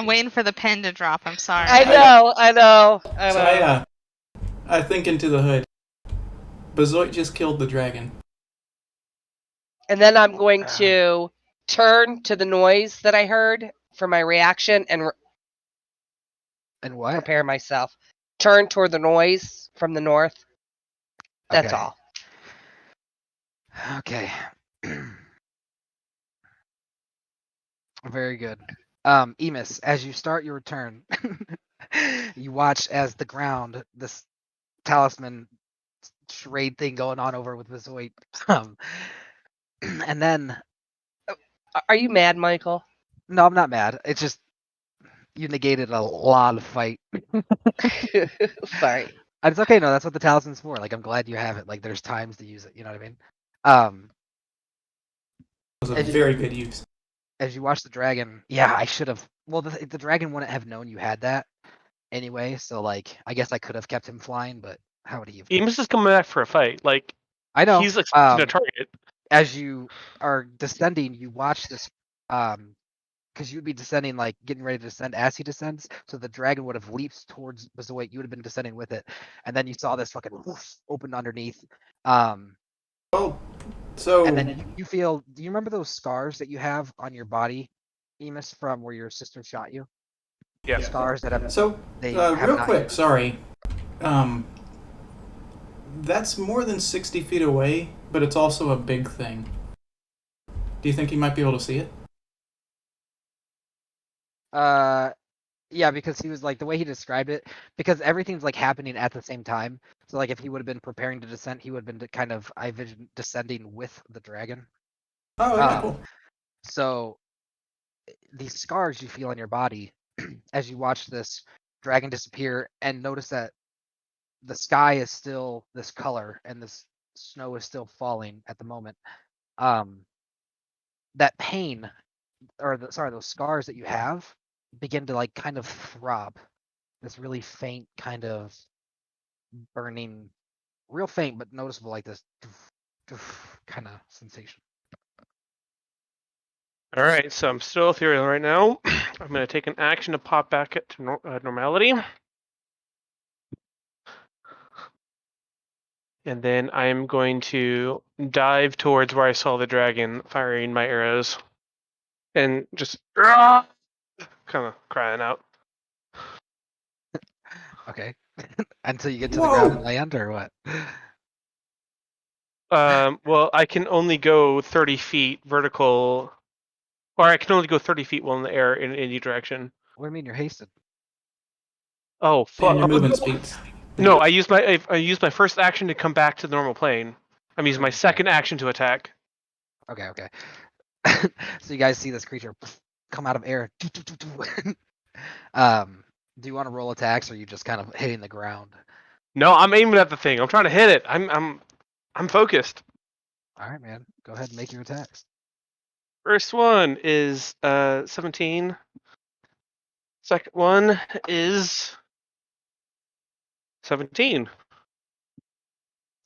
waiting for the pen to drop. I'm sorry. I know. So I think into the hood. Bazoit just killed the dragon. And then I'm going to turn to the noise that I heard for my reaction and And what? prepare myself. Turn toward the noise from the north. That's Okay. all. Okay. Very good. Emus, as you start your turn, you watch as the ground, this talisman charade thing going on over with Vizoid. And then, Are you mad, Michael? no, I'm not mad. It's just you negated a lot of fight. Sorry. It's okay. No, that's what the talisman's for. Like, I'm glad you have it. Like, there's times to use it. You know what I mean? It was a As you- very good use. As you watch the dragon, yeah, I should have. Well, the dragon wouldn't have known you had that anyway. So, like, I guess I could have kept him flying, but how would he have? Emus is coming back for a fight. Like I know. he's expecting a target. As you are descending, you watch this, because you'd be descending, like getting ready to descend as he descends. So the dragon would have leaped towards Bezoit. You would have been descending with it, and then you saw this fucking woof open underneath. Well, so And then you feel. Do you remember those scars that you have on your body, Emus, from where your sister shot you? Yeah. Scars that have. so They have real not- quick. Sorry. That's more than 60 feet away, but it's also a big thing. Do you think he might be able to see it? Yeah, because he was like the way he described it, because everything's like happening at the same time. So like if he would have been preparing to descend, he would have been kind of I vision descending with the dragon. Oh, yeah, cool. So these scars you feel on your body as you watch this dragon disappear, and notice that the sky is still this color and this snow is still falling at the moment. That pain, or those scars that you have begin to like kind of throb. This really faint kind of burning, real faint but noticeable, like this kind of sensation. All right, so I'm still ethereal right now. I'm going to take an action to pop back to normality. And then I'm going to dive towards where I saw the dragon firing my arrows. And just kind of crying out. Okay. Until you get to the ground and Whoa! land, or what? Well, I can only go 30 feet vertical, or I can only go 30 feet while in the air in any direction. What do you mean you're hasted? Oh, And fuck. your movement speeds. No, I used my first action to come back to the normal plane. I'm using my Okay. second action to attack. Okay. So you guys see this creature come out of air. Do you want to roll attacks, or are you just kind of hitting the ground? No, I'm aiming at the thing. I'm trying to hit it. I'm focused. All right, man. Go ahead and make your attacks. First one is 17. Second one is 17.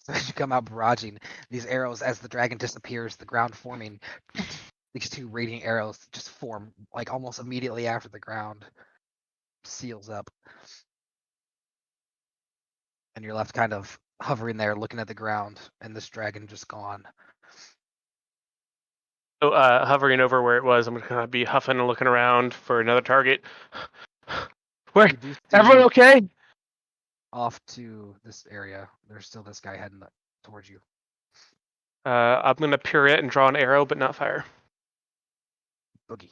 So as you come out barraging these arrows, as the dragon disappears, the ground forming, these two radiant arrows just form like almost immediately after the ground seals up. And you're left kind of hovering there looking at the ground, and this dragon just gone. So hovering over where it was, I'm gonna be huffing and looking around for another target. Where? You do Everyone see okay? off to this area, there's still this guy heading towards you. I'm gonna pirouette and draw an arrow, but not fire. Boogie.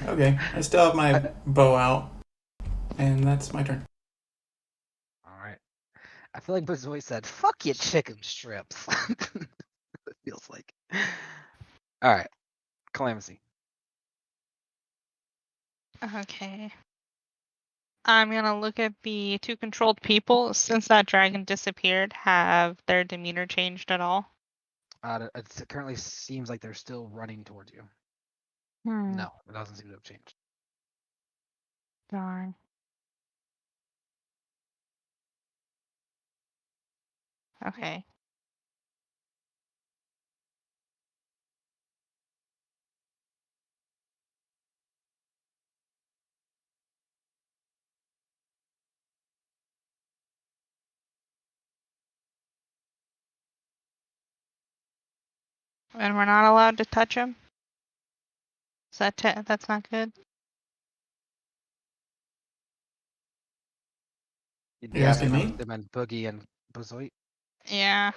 Okay, I still have my bow out, and that's my turn. All right. I feel like Bazoy said, "Fuck you, chicken strips." It feels like. All right, Calamity. Okay. I'm gonna look at the two controlled people. Since that dragon disappeared, have their demeanor changed at all? It currently seems like they're still running towards you. Hmm. No, it doesn't seem to have changed. Darn. Okay. And we're not allowed to touch him? Is that that's not good? You'd be You're asking asking how me? they meant Boogie and Bazoy. Yeah.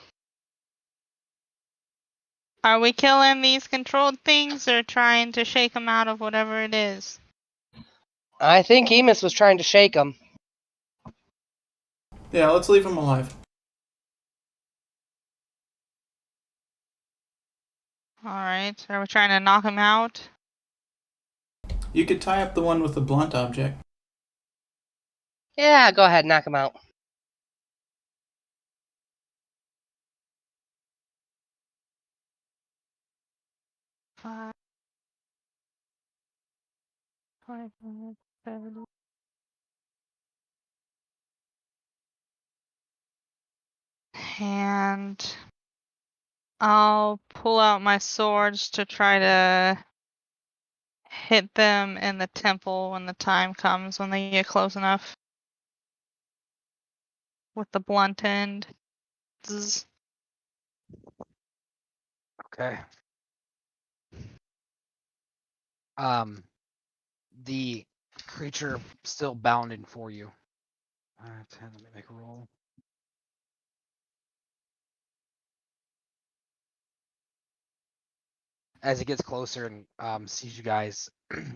Are we killing these controlled things or trying to shake them out of whatever it is? I think Emus was trying to shake him. Yeah, let's leave him alive. Alright. Are we trying to knock him out? You could tie up the one with the blunt object. Yeah, go ahead, knock him out. Five, 25, 30. And I'll pull out my swords to try to hit them in the temple when the time comes, when they get close enough. With the blunt end. Zzz. Okay. The creature still bounding for you. 10, let me make a roll. As he gets closer and sees you guys,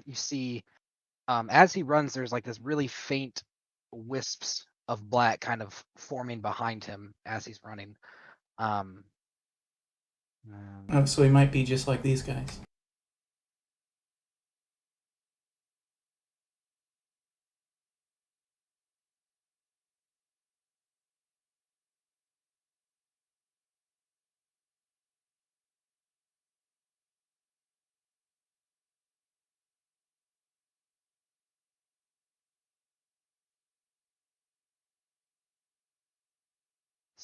you see as he runs, there's like this really faint wisps of black kind of forming behind him as he's running. Um, Oh, so he might be just like these guys.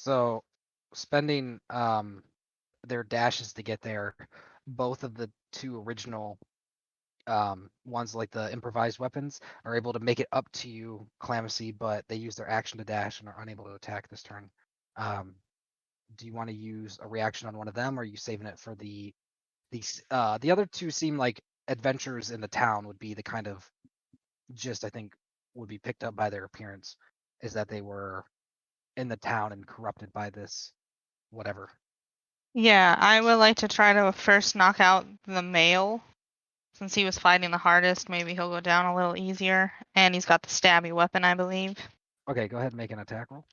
So spending their dashes to get there, both of the two original ones like the improvised weapons are able to make it up to you, Calamitous, but they use their action to dash and are unable to attack this turn. Do you want to use a reaction on one of them, or are you saving it for the other two seem like adventures in the town would be the kind of gist I think would be picked up by their appearance, is that they were in the town and corrupted by this whatever. Yeah, I would like to try to first knock out the male. Since he was fighting the hardest, maybe he'll go down a little easier. And he's got the stabby weapon, I believe. Okay, go ahead and make an attack roll.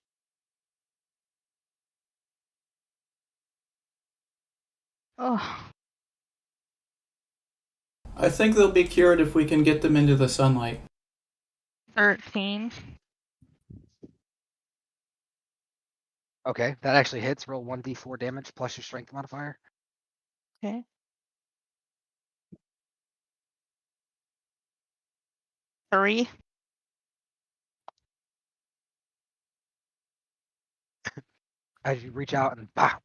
Oh, I think they'll be cured if we can get them into the sunlight. 13. Okay, that actually hits. Roll 1d4 damage plus your strength modifier. Okay. 3. As you reach out and bah,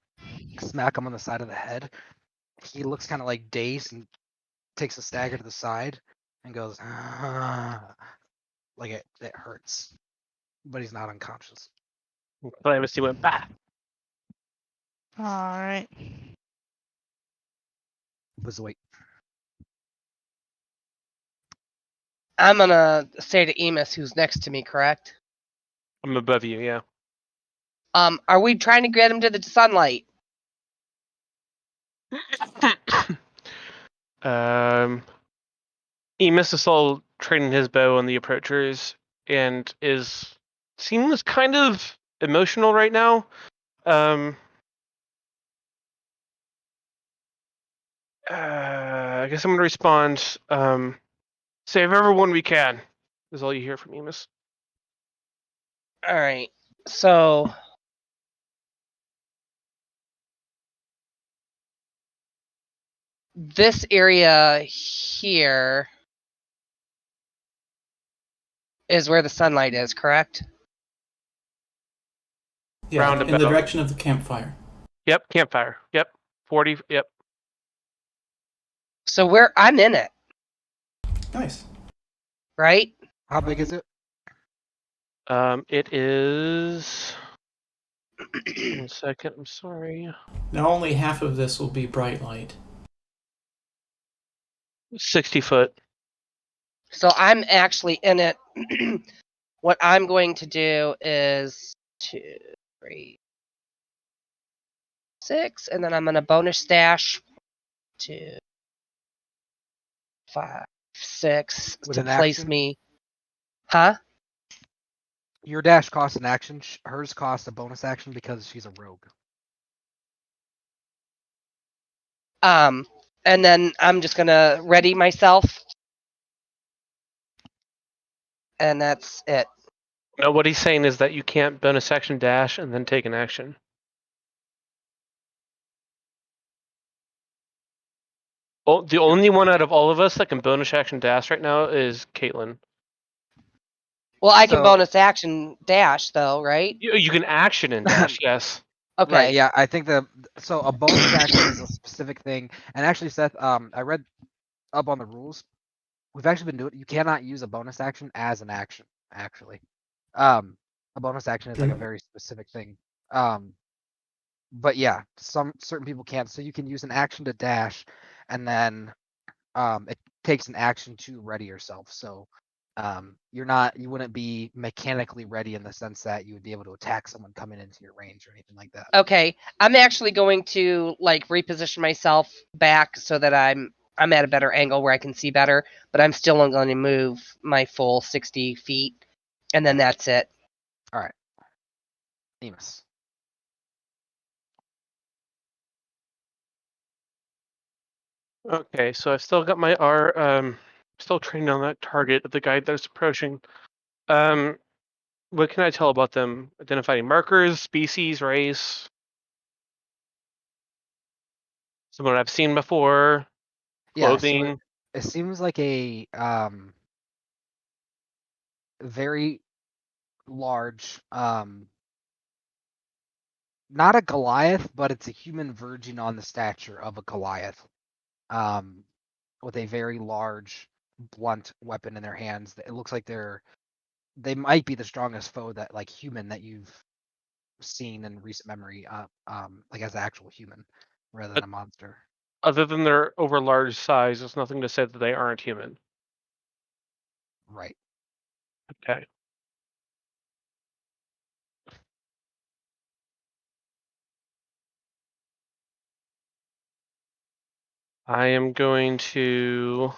smack him on the side of the head, he looks kind of like dazed and takes a stagger to the side and goes, "Ah," like it hurts, but he's not unconscious. Calamity went bah. Alright. Bazoit. I'm gonna say to Emus, who's next to me, correct? I'm above you, yeah. Are we trying to get him to the sunlight? Emus is still training his bow on the approachers and seems kind of emotional right now. I guess I'm gonna respond. Save everyone we can. Is all you hear from Emus. All right. So this area here is where the sunlight is, correct? Yeah, in the Roundabout. direction of the campfire. Yep, campfire. Yep, 40. Yep. So I'm in it, Nice. right? How big is it? It is. 1 second. I'm sorry. Now only half of this will be bright light. 60 foot. So I'm actually in it. What I'm going to do is 2, 3, 6, and then I'm gonna bonus stash 2, 5, 6 With to an place action? me. Huh? Your dash costs an action. Hers costs a bonus action because she's a rogue. And then I'm just gonna ready myself. And that's it. No, what he's saying is that you can't bonus action dash and then take an action. Oh, the only one out of all of us that can bonus action dash right now is Caitlin. Well, I can So- bonus action dash though, right? You can action and dash, yes. Okay. Right, yeah, I think so a bonus action is a specific thing. And actually, Seth, I read up on the rules. We've actually been doing, you cannot use a bonus action as an action, actually. A bonus action is like a very specific thing. But yeah, some certain people can't. So you can use an action to dash, and then it takes an action to ready yourself. So you wouldn't be mechanically ready in the sense that you would be able to attack someone coming into your range or anything like that. Okay. I'm actually going to like reposition myself back so that I'm at a better angle where I can see better, but I'm still only going to move my full 60 feet, and then that's it. All right, Emus. Okay, so I've still got my still training on that target of the guy that's approaching. What can I tell about them? Identifying markers, species, race. Someone I've seen before. Yeah, Clothing. so it seems like a very large not a Goliath, but it's a human verging on the stature of a Goliath, with a very large, blunt weapon in their hands. It looks like they might be the strongest foe that like human that you've seen in recent memory, like as an actual human rather than a monster. Other than their over large size, there's nothing to say that they aren't human. Right. Okay. I am going to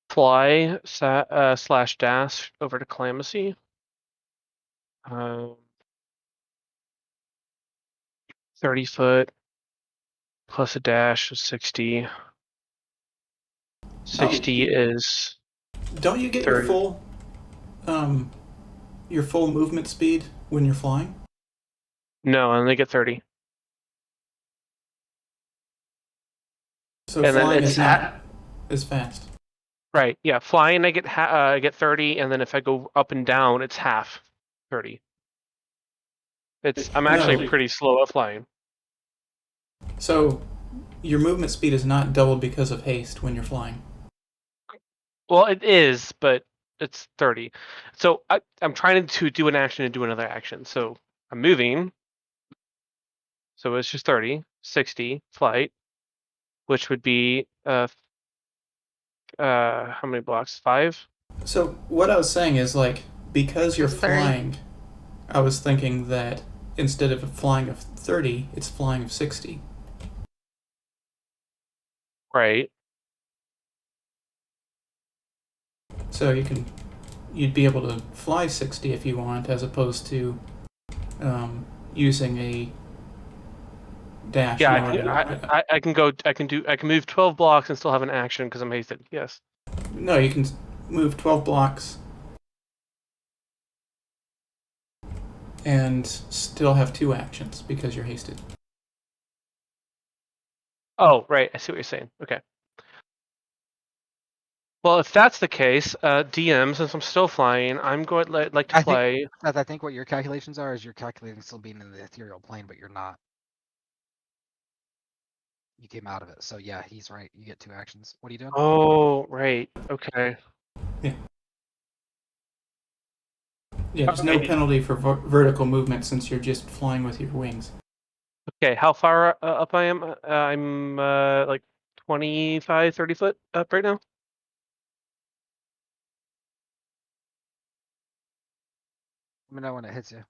fly slash dash over to Calamacy. 30 foot plus a dash of 60. 60 is Don't you get 30. your full movement speed when you're flying? No, I only get 30. So And then flying it's is not as fast. Right. Yeah. Flying, I get 30, and then if I go up and down, it's half 30. I'm actually No. pretty slow at flying. So your movement speed is not doubled because of haste when you're flying. Well, it is, but it's 30. So I'm trying to do an action and do another action. So I'm moving. So it's just 30, 60 flight, which would be how many blocks? 5. So what I was saying is like because you're It's 30. flying, I was thinking that instead of a flying of 30, it's flying of 60. Right. So you'd be able to fly 60 if you want, as opposed to using a dash. Yeah. mode. I can move 12 blocks and still have an action because I'm hasted. Yes. No, you can move 12 blocks and still have 2 actions because you're hasted. Oh, right. I see what you're saying. Okay. Well, if that's the case, DM, since I'm still flying, I'm going to like to play. I think what your calculations are is you're calculating still being in the ethereal plane, but you're not. You came out of it. So yeah, he's right. You get 2 actions. What are you doing? Oh, right. Okay. Yeah, there's no Okay. penalty for vertical movement since you're just flying with your wings. Okay. How far up I am? I'm like 25, 30 foot up right now. Let me know when it hits you.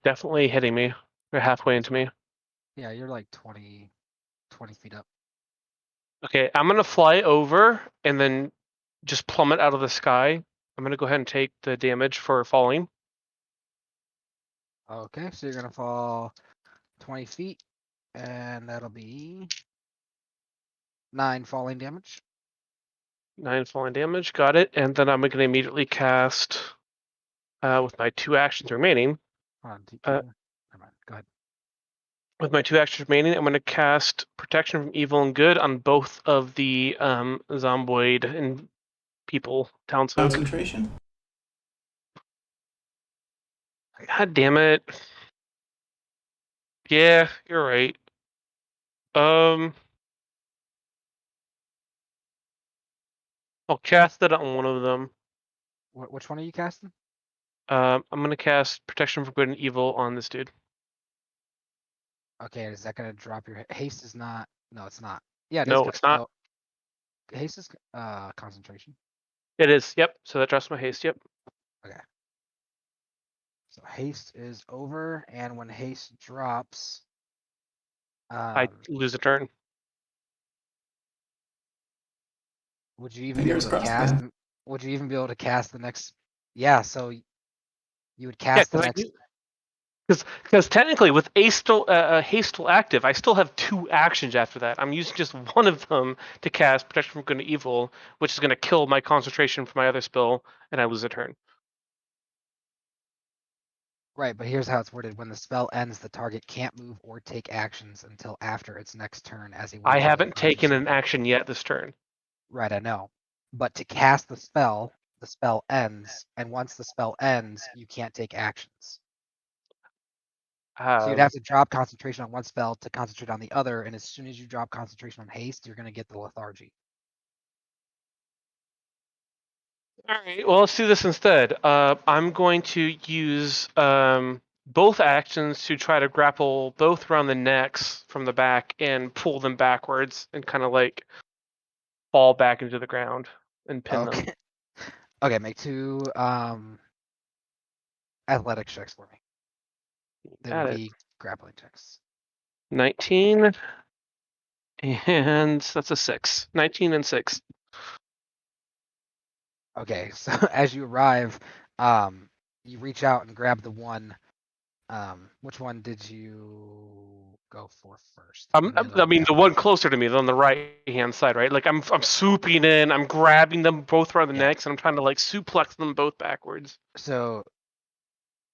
Definitely hitting me. Or halfway into me. Yeah, you're like 20 feet up. Okay. I'm going to fly over and then just plummet out of the sky. I'm going to go ahead and take the damage for falling. Okay, so you're gonna fall 20 feet, and that'll be 9 falling damage. 9 falling damage. Got it. And then I'm going to immediately cast, with my 2 actions remaining. Hold on, never mind. Go ahead. With my 2 actions remaining, I'm going to cast Protection from Evil and Good on both of the zomboid and people townsfolk. Concentration? God damn it. Yeah, you're right. I'll cast it on one of them. Which one are you casting? I'm going to cast Protection from Good and Evil on this dude. Okay, is that gonna drop your haste? Is not. No, it's not. Yeah, it is. No, it's not. No, haste is concentration. It is. Yep. So that drops my haste. Yep. Okay. So haste is over, and when haste drops, I lose a turn. would you even be able Fingers to crossed, cast? then. Would you even be able to cast the next? Yeah, so you would Yeah, cast the next. because technically with haste still active, I still have 2 actions after that. I'm using just one of them to cast Protection from Good and Evil, which is going to kill my concentration for my other spell, and I lose a turn. Right, but here's how it's worded. When the spell ends, the target can't move or take actions until after its next turn as a I one-time haven't taken concentration. an action yet this turn. Right, I know. But to cast the spell ends, and once the spell ends, you can't take actions. So you'd have to drop concentration on one spell to concentrate on the other, and as soon as you drop concentration on haste, you're going to get the lethargy. All right. Well, let's do this instead. I'm going to use both actions to try to grapple both around the necks from the back and pull them backwards and kind of like fall back into the ground and pin them. Okay. Okay, make 2 athletic checks for me. They Got would it. be grappling checks. 19 and that's a 6. 19 and 6. Okay, so as you arrive, you reach out and grab the one. Which one did you go for first? The melee I mean, the attack? one closer to me, on the right hand side, right? Like I'm swooping in, I'm grabbing them both around the Yeah. necks, and I'm trying to like suplex them both backwards. So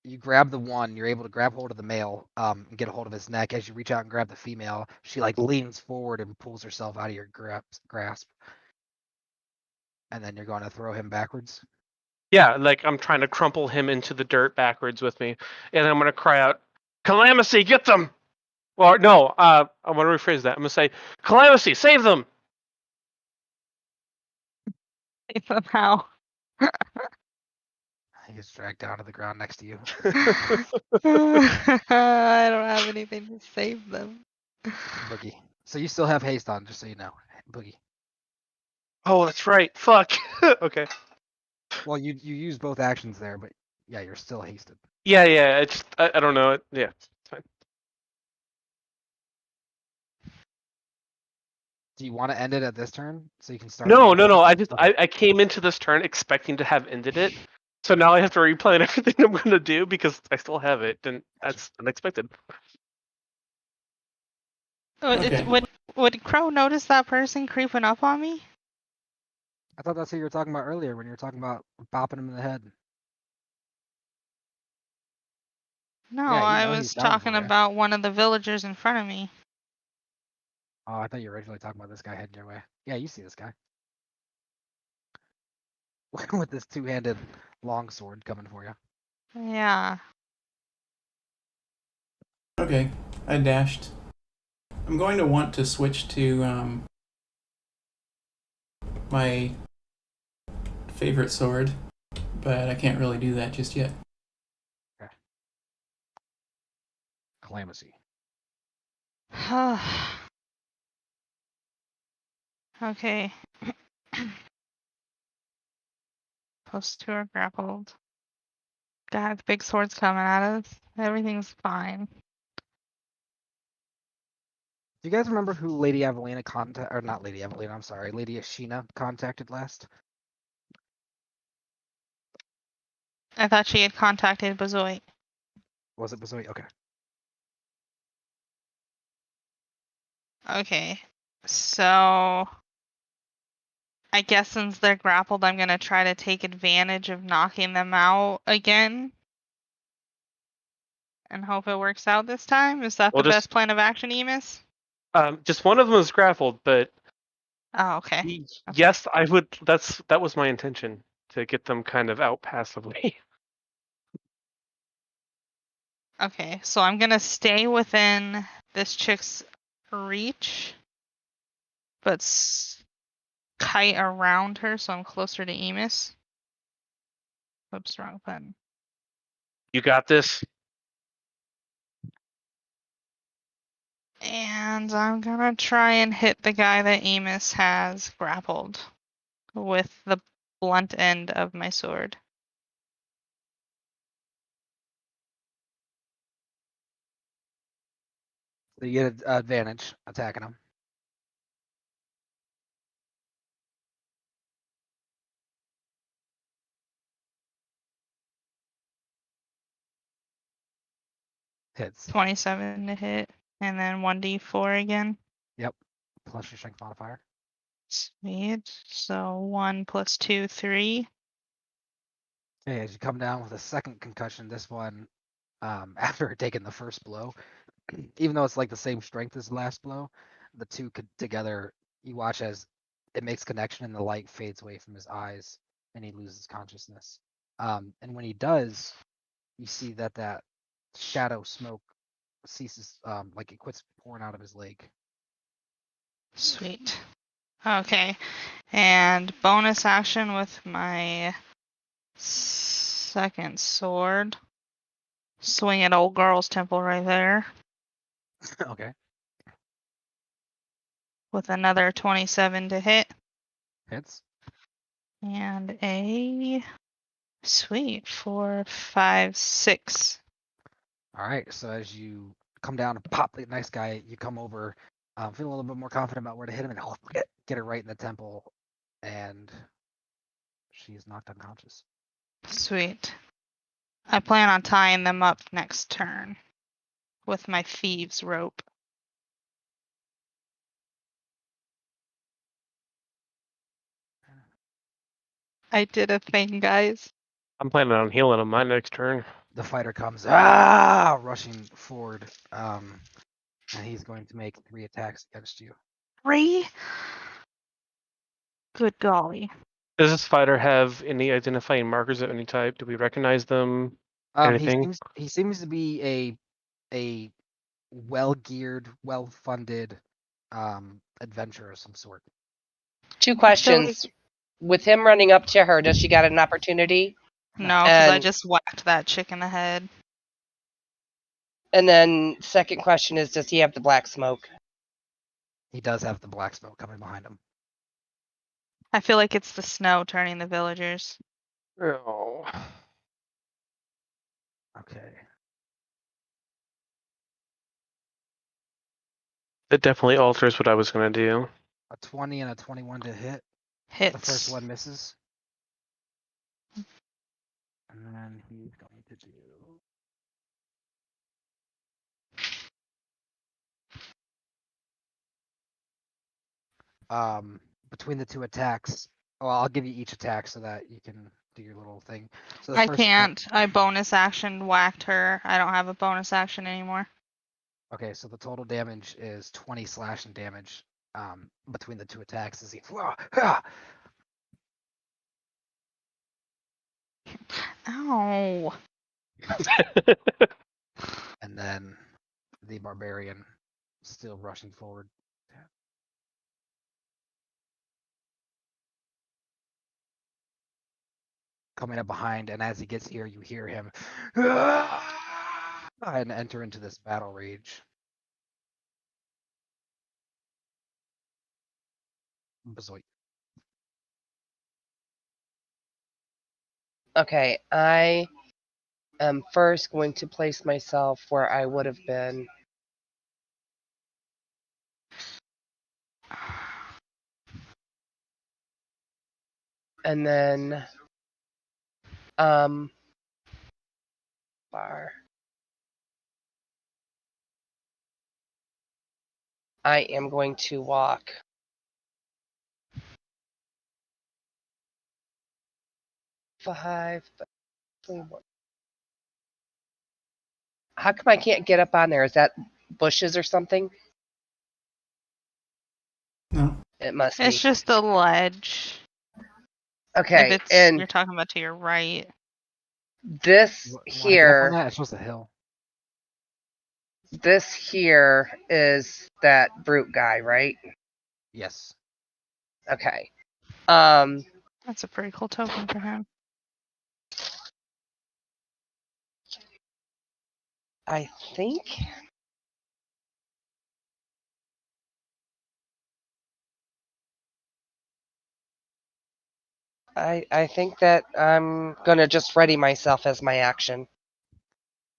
you grab the one, you're able to grab hold of the male, and get a hold of his neck. As you reach out and grab the female, she like leans forward and pulls herself out of your grasp. And then you're going to throw him backwards. Yeah, like I'm trying to crumple him into the dirt backwards with me, and I'm gonna cry out, "Calamity, get them!" Or no, I want to rephrase that. I'm gonna say, "Calamity, save them!" Somehow. He gets dragged down to the ground next to you. I don't have anything to save them. Boogie. So you still have haste on, just so you know. Boogie. Oh, that's right. Fuck. Okay. Well, you use both actions there, but yeah, you're still hasted. Yeah. It's I don't know. Yeah, it's fine. Do you want to end it at this turn so you can start? No. the next I one? just Okay. I came into this turn expecting to have ended it, so now I have to replan everything I'm gonna do because I still have it, and Gotcha. that's unexpected. Okay. Would Crow notice that person creeping up on me? I thought that's what you were talking about earlier when you were talking about bopping him in the head. No, Yeah, you I know was he's coming talking for you. about one of the villagers in front of me. Oh, I thought you were originally talking about this guy heading your way. Yeah, you see this guy. With this two-handed longsword coming for you. Yeah. Okay, I dashed. I'm going to want to switch to my favorite sword, but I can't really do that just yet. Calamity. Okay. Post 2 are grappled. God, the big sword's coming at us. Everything's fine. Do you guys remember who Lady Evelina or not Lady Evelina, I'm sorry, Lady Ashina contacted last? I thought she had contacted Bazoit. Was it Bazooy? Okay. Okay. So I guess since they're grappled, I'm gonna try to take advantage of knocking them out again. And hope it works out this time. Is that Well, the best plan of action, Emus? just one of them is grappled, but Oh, okay. yes, I would. That was my intention, to get them kind of out passively. Okay, so I'm gonna stay within this chick's reach, but kite around her so I'm closer to Emus. Oops, wrong button. You got this. And I'm gonna try and hit the guy that Emus has grappled with the blunt end of my sword. So you get an advantage attacking him. Hits. 27 to hit, and then 1d4 again. Yep. Plus your strength modifier. Sweet. So 1 plus 2, 3. Okay, as you come down with a second concussion, this one, after taking the first blow, even though it's like the same strength as the last blow, the two could together, you watch as it makes connection and the light fades away from his eyes and he loses consciousness. And when he does, you see that shadow smoke ceases, like it quits pouring out of his leg. Sweet. Okay. And bonus action with my second sword. Swing at old girl's temple right there Okay, with another 27 to hit. hits. And a sweet 4, 5, 6. All right, so as you come down and pop the nice guy, you come over, feel a little bit more confident about where to hit him, and get it right in the temple, and she is knocked unconscious. Sweet. I plan on tying them up next turn with my thieves' rope. I did a thing, guys. I'm planning on healing him my next turn. The fighter comes rushing forward, and he's going to make 3 attacks against you. 3? Good golly. Does this fighter have any identifying markers of any type? Do we recognize them? He Anything? seems to be a well-geared, well-funded adventurer of some sort. 2 I feel questions. With him running up to her, does she get an opportunity? No, because I And- just whacked that chick in the head. And then second question is, does he have the black smoke? He does have the black smoke coming behind him. I feel like it's the snow turning the villagers. Oh. Okay. It definitely alters what I was going to do. A 20 and a 21 to hit. Hits. The first one misses. And then he's going to do... Between the 2 attacks, well, I'll give you each attack so that you can do your little thing. So the I first can't. I bonus action whacked her. I don't have a bonus action anymore. Okay, so the total damage is 20 slashing damage between the 2 attacks. As he, Ow. and then the barbarian still rushing forward. Coming up behind, and as he gets here, you hear him and enter into this battle rage. Bazoit. Okay, I am first going to place myself where I would have been. And then, bar. I am going to walk 5. How come I can't get up on there? Is that bushes or something? No. It must be. It's just a ledge. Okay, If it's and you're talking about to your right. this You wanna get up on here, that? It's just a hill. this here is that brute guy, right? Yes. Okay. That's a pretty cool token for him. I think I think that I'm gonna just ready myself as my action.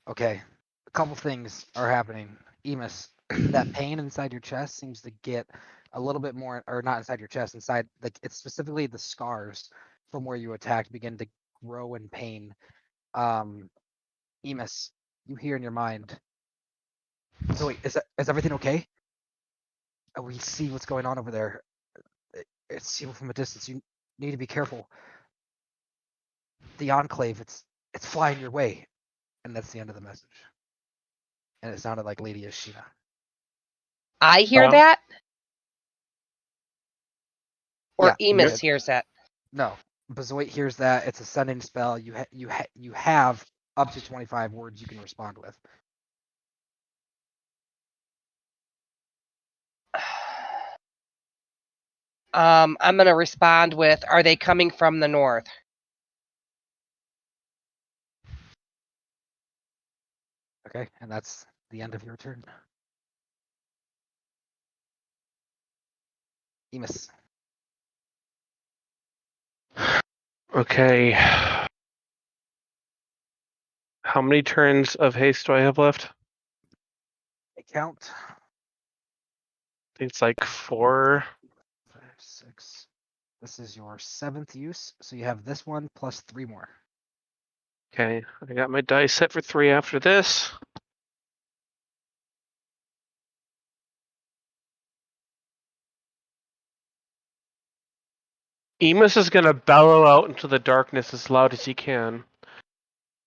Okay. A couple things are happening. Emus, that pain inside your chest seems to get a little bit more, or not inside your chest, inside, like, it's specifically the scars from where you attacked begin to grow in pain. Emus, you hear in your mind, Zoe, is everything okay? We see what's going on over there. It's evil from a distance. You need to be careful. The Enclave, it's flying your way. And that's the end of the message. And it sounded like Lady Ashina. I hear Oh. that? Or Yeah, Emus it- hears that. No, Bazoit hears that. It's a sending spell. You have up to 25 words you can respond with. I'm gonna respond with, "Are they coming from the north?" Okay, and that's the end of your turn. Emus. Okay. How many turns of haste do I have left? I count. I think it's like 4. 5, 6. This is your 7th use, so you have this one plus 3 more. Okay, I got my dice set for 3 after this. Emus is gonna bellow out into the darkness as loud as he can.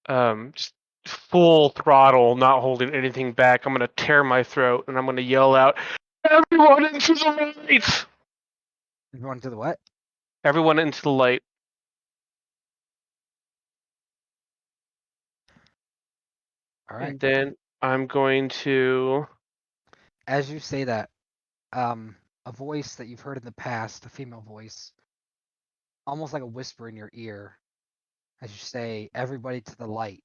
Just full throttle, not holding anything back. I'm gonna tear my throat and I'm gonna yell out, "Everyone into the light! Everyone to the what? Everyone into the light!" All right. And then I'm going to. As you say that, a voice that you've heard in the past, a female voice, almost like a whisper in your ear, as you say, "Everybody to the light."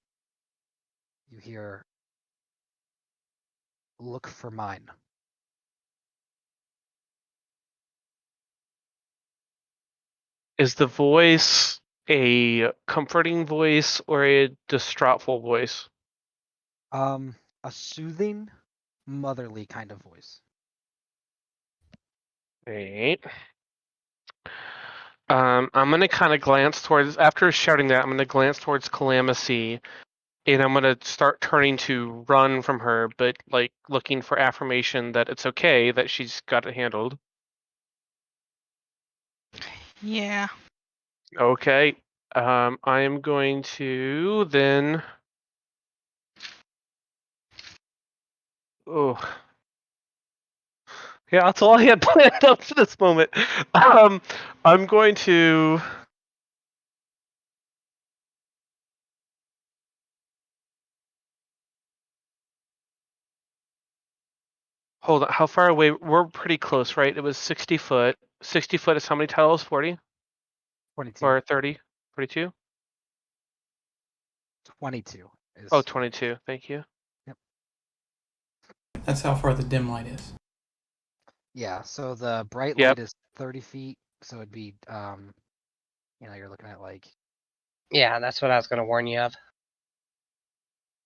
You hear, "Look for mine." Is the voice a comforting voice or a distraughtful voice? A soothing, motherly kind of voice. Right. I'm gonna kind of glance towards, after shouting that, I'm gonna glance towards Calamity, and I'm gonna start turning to run from her, but like looking for affirmation that it's okay, that she's got it handled. Yeah. Okay. I am going to then. Oh. Yeah, that's all I had planned up for this moment. I'm going to. Hold on. How far away? We're pretty close, right? It was 60 foot. 60 foot is how many tiles? 40 22. or 30? 42? 22 is. Oh, 22. Thank you. That's how far the dim light is. Yeah, so the bright Yep. light is 30 feet, so it'd be, you're looking at like, Yeah, that's what I was gonna warn you of.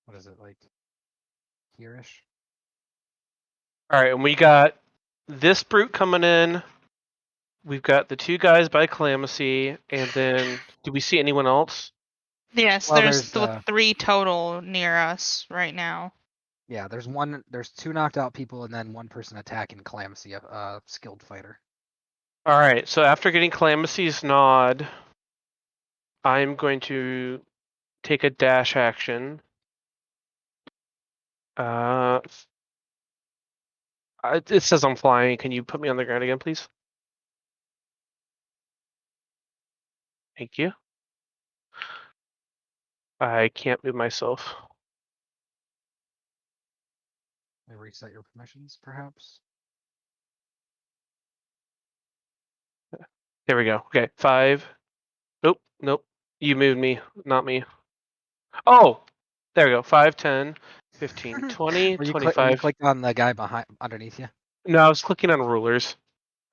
what is it, like here-ish? All right, and we got this brute coming in. We've got the 2 guys by Calamity, and then do we see anyone else? Yes, Well, there's there's, 3 total near us right now. yeah, there's 2 knocked out people and then 1 person attacking Calamity, a skilled fighter. All right, so after getting Calamity's nod, I'm going to take a dash action. It says I'm flying. Can you put me on the ground again, please? Thank you. I can't move myself. May reset your permissions, perhaps. There we go. Okay, 5. Nope, nope. You moved me, not me. Oh, there we go. 5, 10, 15, 20, Were you 25. clicked on the guy behind underneath you? No, I was clicking on rulers.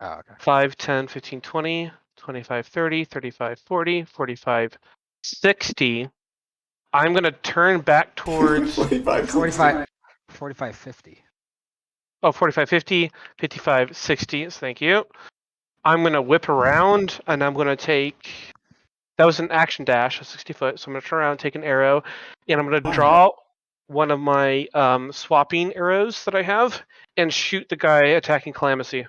Oh, okay. 5, 10, 15, 20, 25, 30, 35, 40, 45, 60. I'm going to turn back towards 45, 45, 50. 45, 50, 55, 60. Thank you. I'm going to whip around and I'm going to take. That was an action dash, a 60 foot. So I'm going to turn around, take an arrow, and I'm going to draw one of my swapping arrows that I have and shoot the guy attacking Calamity.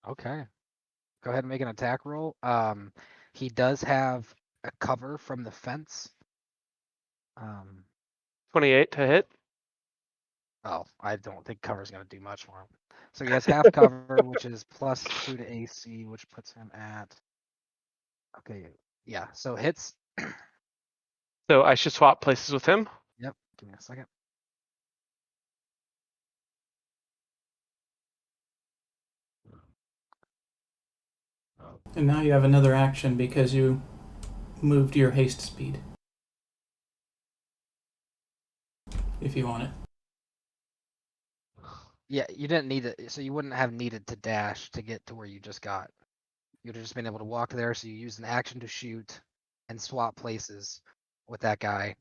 Okay. Go ahead and make an attack roll. He does have a cover from the fence. 28 to hit. Oh, I don't think cover's going to do much for him. So he has half cover, which is +2 to AC, which puts him at. Okay, yeah. So hits. So I should swap places with him. Yep. Give me a second. And now you have another action because you moved your haste speed. If you want it. Yeah, you didn't need it, so you wouldn't have needed to dash to get to where you just got. You would have just been able to walk there, so you used an action to shoot and swap places with that guy.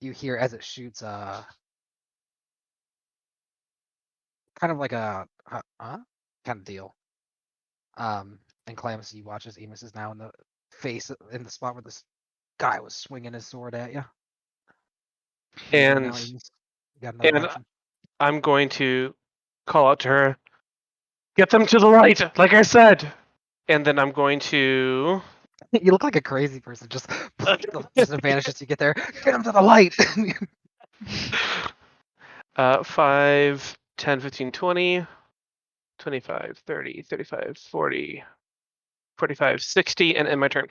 You hear as it shoots, kind of like a kind of deal. And Calamus, watches Amos is now in the face in the spot where this guy was swinging his sword at you. What are you doing now, And Amos? You got another and action? I'm going to call out to her. Get them to the light, like I said. And then I'm going to. You look like a crazy person. Just vanishes. You get there. Get him to the light. 5, 10, 15, 20, 25, 30, 35, 40, 45, 60, and end my turn.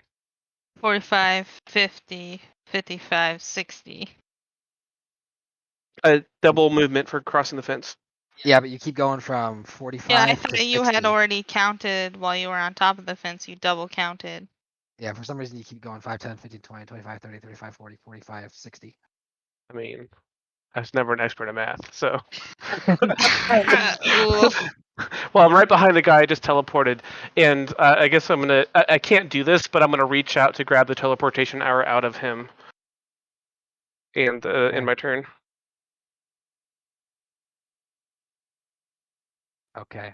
45, 50, 55, 60. Double movement for crossing the fence. Yeah, but you keep going from Yeah, 45 I to thought you had 60. already counted while you were on top of the fence. You double counted. Yeah, for some reason you keep going 5, 10, 15, 20, 25, 30, 35, 40, 45, 60. I mean, I was never an expert at math, so. Oof. Well, I'm right behind the guy I just teleported, and I guess I'm gonna. I can't do this, but I'm gonna reach out to grab the teleportation arrow out of him. And in my turn. Okay.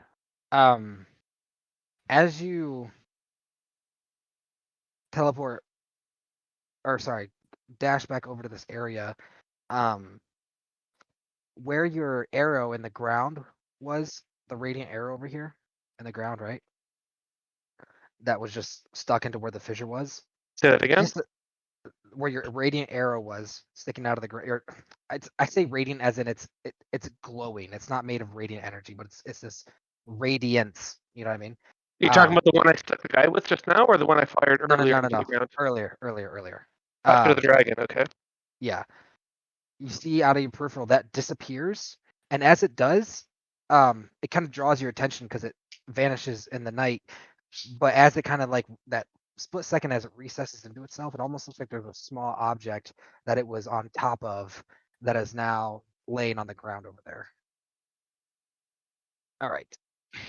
As you teleport, or sorry, dash back over to this area, where your arrow in the ground was, the radiant arrow over here in the ground, right? That was just stuck into where the fissure was. Say that again. Just where your radiant arrow was sticking out of the ground. I say radiant as in it's glowing. It's not made of radiant energy, but it's this radiance. You know what I mean? Are you talking about the one I stuck the guy with just now, or the one I fired No, no, earlier no, no, into the no. ground? Earlier. After the dragon, okay. Yeah. You see out of your peripheral that disappears, and as it does, it kind of draws your attention because it vanishes in the night. But as it kind of like that split second as it recesses into itself, it almost looks like there's a small object that it was on top of that is now laying on the ground over there. All right.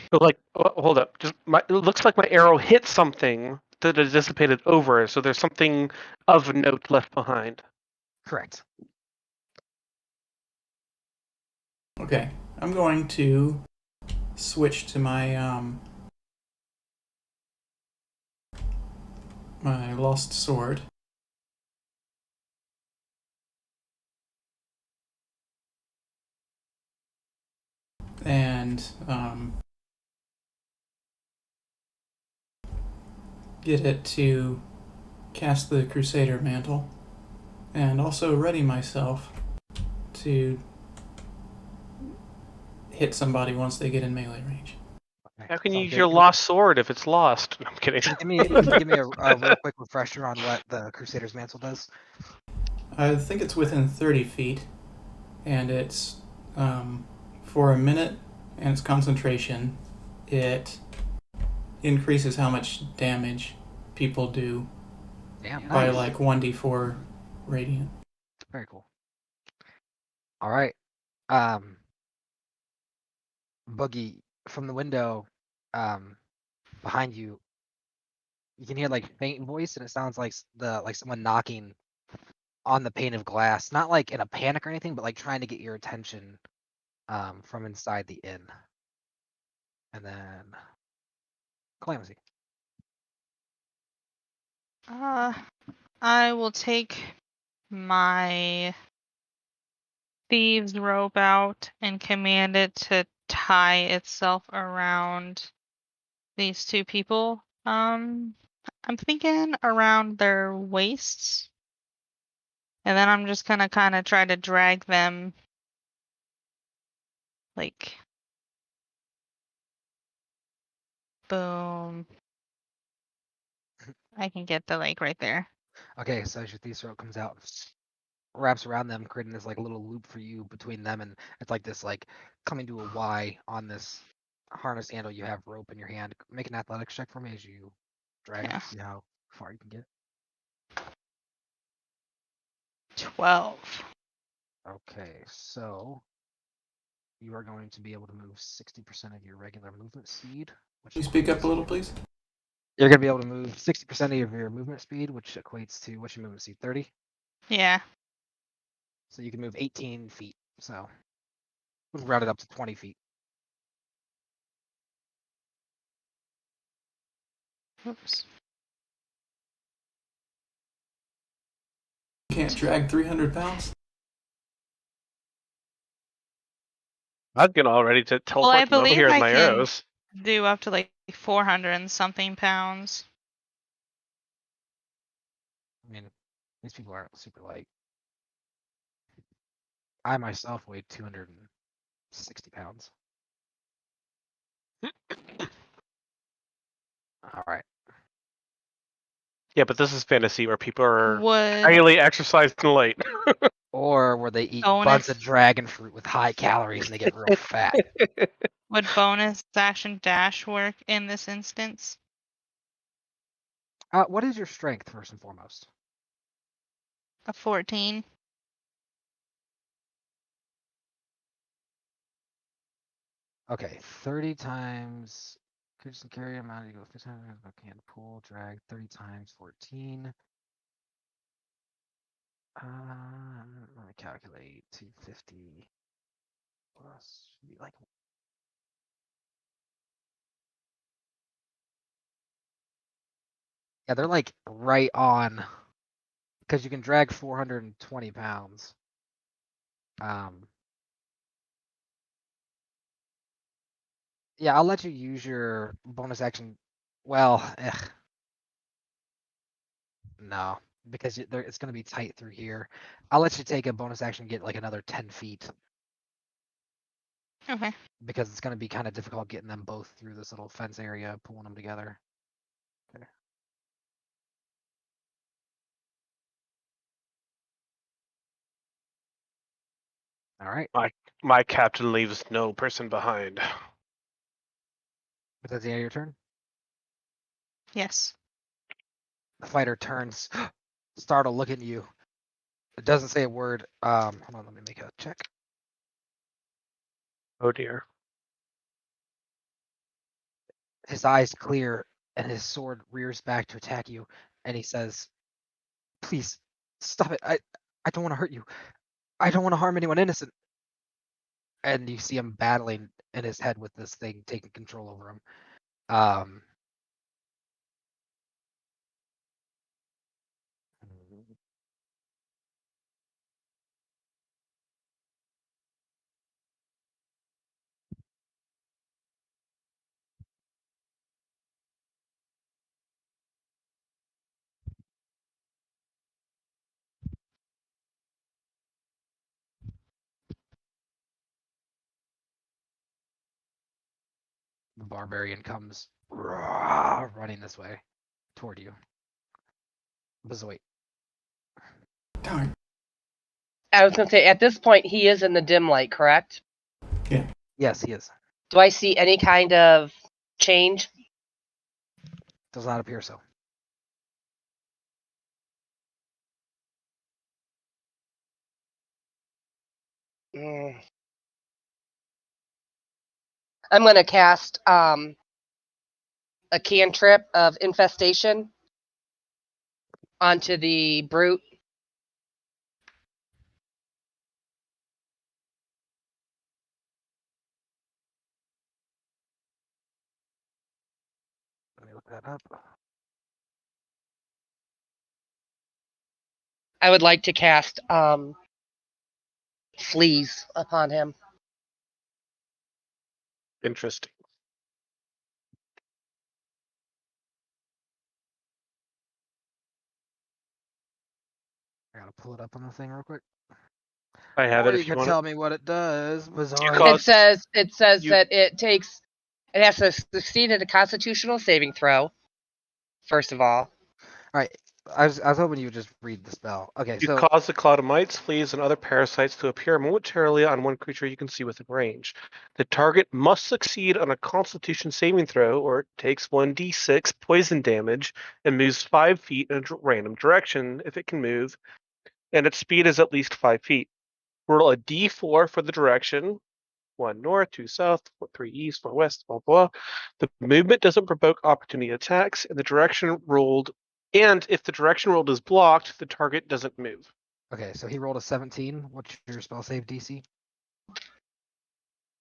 But like, hold up. It looks like my arrow hit something that has dissipated over, so there's something of note left behind. Correct. Okay, I'm going to switch to my my lost sword. And get it to cast the Crusader Mantle, and also ready myself to hit somebody once they get in melee range. Okay. How can you Sounds use good. your lost sword if it's lost? No, I'm kidding. Can you give me a real quick refresher on what the Crusader's Mantle does? I think it's within 30 feet, and it's for a minute, and its concentration. It increases how much damage people do Damn, by nice. like 1d4 radiant. Very cool. All right. Boogie, from the window, behind you, you can hear like faint voice, and it sounds like someone knocking on the pane of glass, not like in a panic or anything, but like trying to get your attention, from inside the inn. And then Calamity. I will take my thieves rope out and command it to tie itself around these two people. I'm thinking around their waists. And then I'm just gonna kind of try to drag them like boom. I can get the like right there. Okay, so as your thief's rope comes out, wraps around them, creating this like little loop for you between them, and it's like this like coming to a Y on this harness handle, you have rope in your hand. Make an athletics check for me as you drag Yeah. it. See how far you can get. 12. Okay, so you are going to be able to move 60% of your regular movement speed. Which Can you speak up equates a little, to- please? You're going to be able to move 60% of your movement speed, which equates to what's your movement speed? 30. Yeah. So you can move 18 feet. So we'll round it up to 20 feet. Oops. You can't drag 300 pounds? I'm getting all ready to teleport Well, I them over believe here with I my can arrows. do up to like 400 and something pounds. I mean, these people aren't super light. I myself weighed 260 pounds. All right. Yeah, but this is fantasy where people are Would highly exercised and light. Or where they eat Bonus. buds of dragon fruit with high calories and they get real fat. would bonus action dash work in this instance? What is your strength, first and foremost? A 14. Okay, 30 times. Could just carry amount equal 50 times. Can pull, drag 30 times 14. Let me calculate 250 plus should be like. Yeah, they're like right on because you can drag 420 pounds. Yeah, I'll let you use your bonus action. Well, no, because it's going to be tight through here. I'll let you take a bonus action and get like another 10 feet Okay. because it's going to be kind of difficult getting them both through this little fence area, pulling them together. Okay. All right. My captain leaves no person behind. But that's the end of your turn. Yes. The fighter turns, startled, looking at you. It doesn't say a word. Hold on, let me make a check. Oh dear. His eyes clear and his sword rears back to attack you, and he says, "Please, stop it. I don't want to hurt you. I don't want to harm anyone innocent." And you see him battling in his head with this thing taking control over him. The barbarian comes running this way toward you. Bezoit. Darn. I was gonna say, at this point, he is in the dim light, correct? Yes, he is. Do I see any kind of change? Does not appear so. Mm. I'm gonna cast a cantrip of infestation onto the brute. Let me look that up. I would like to cast fleas upon him. Interesting. I gotta pull it up on the thing real quick. I have Or it you if you can want tell me what it does. Bezoit. call It says you- that it has to succeed at a Constitutional saving throw. First of all, All right. I was hoping you would just read the spell. Okay, You so cause the cloud of mites, fleas, and other parasites to appear momentarily on one creature you can see within range. The target must succeed on a Constitution saving throw, or it takes 1d6 poison damage and moves 5 feet in a random direction if it can move, and its speed is at least 5 feet. Roll a d4 for the direction. 1 north, 2 south, 3 east, 4 west, blah, blah. The movement doesn't provoke opportunity attacks, and if the direction rolled is blocked, the target doesn't move. okay, so he rolled a 17. What's your spell save DC?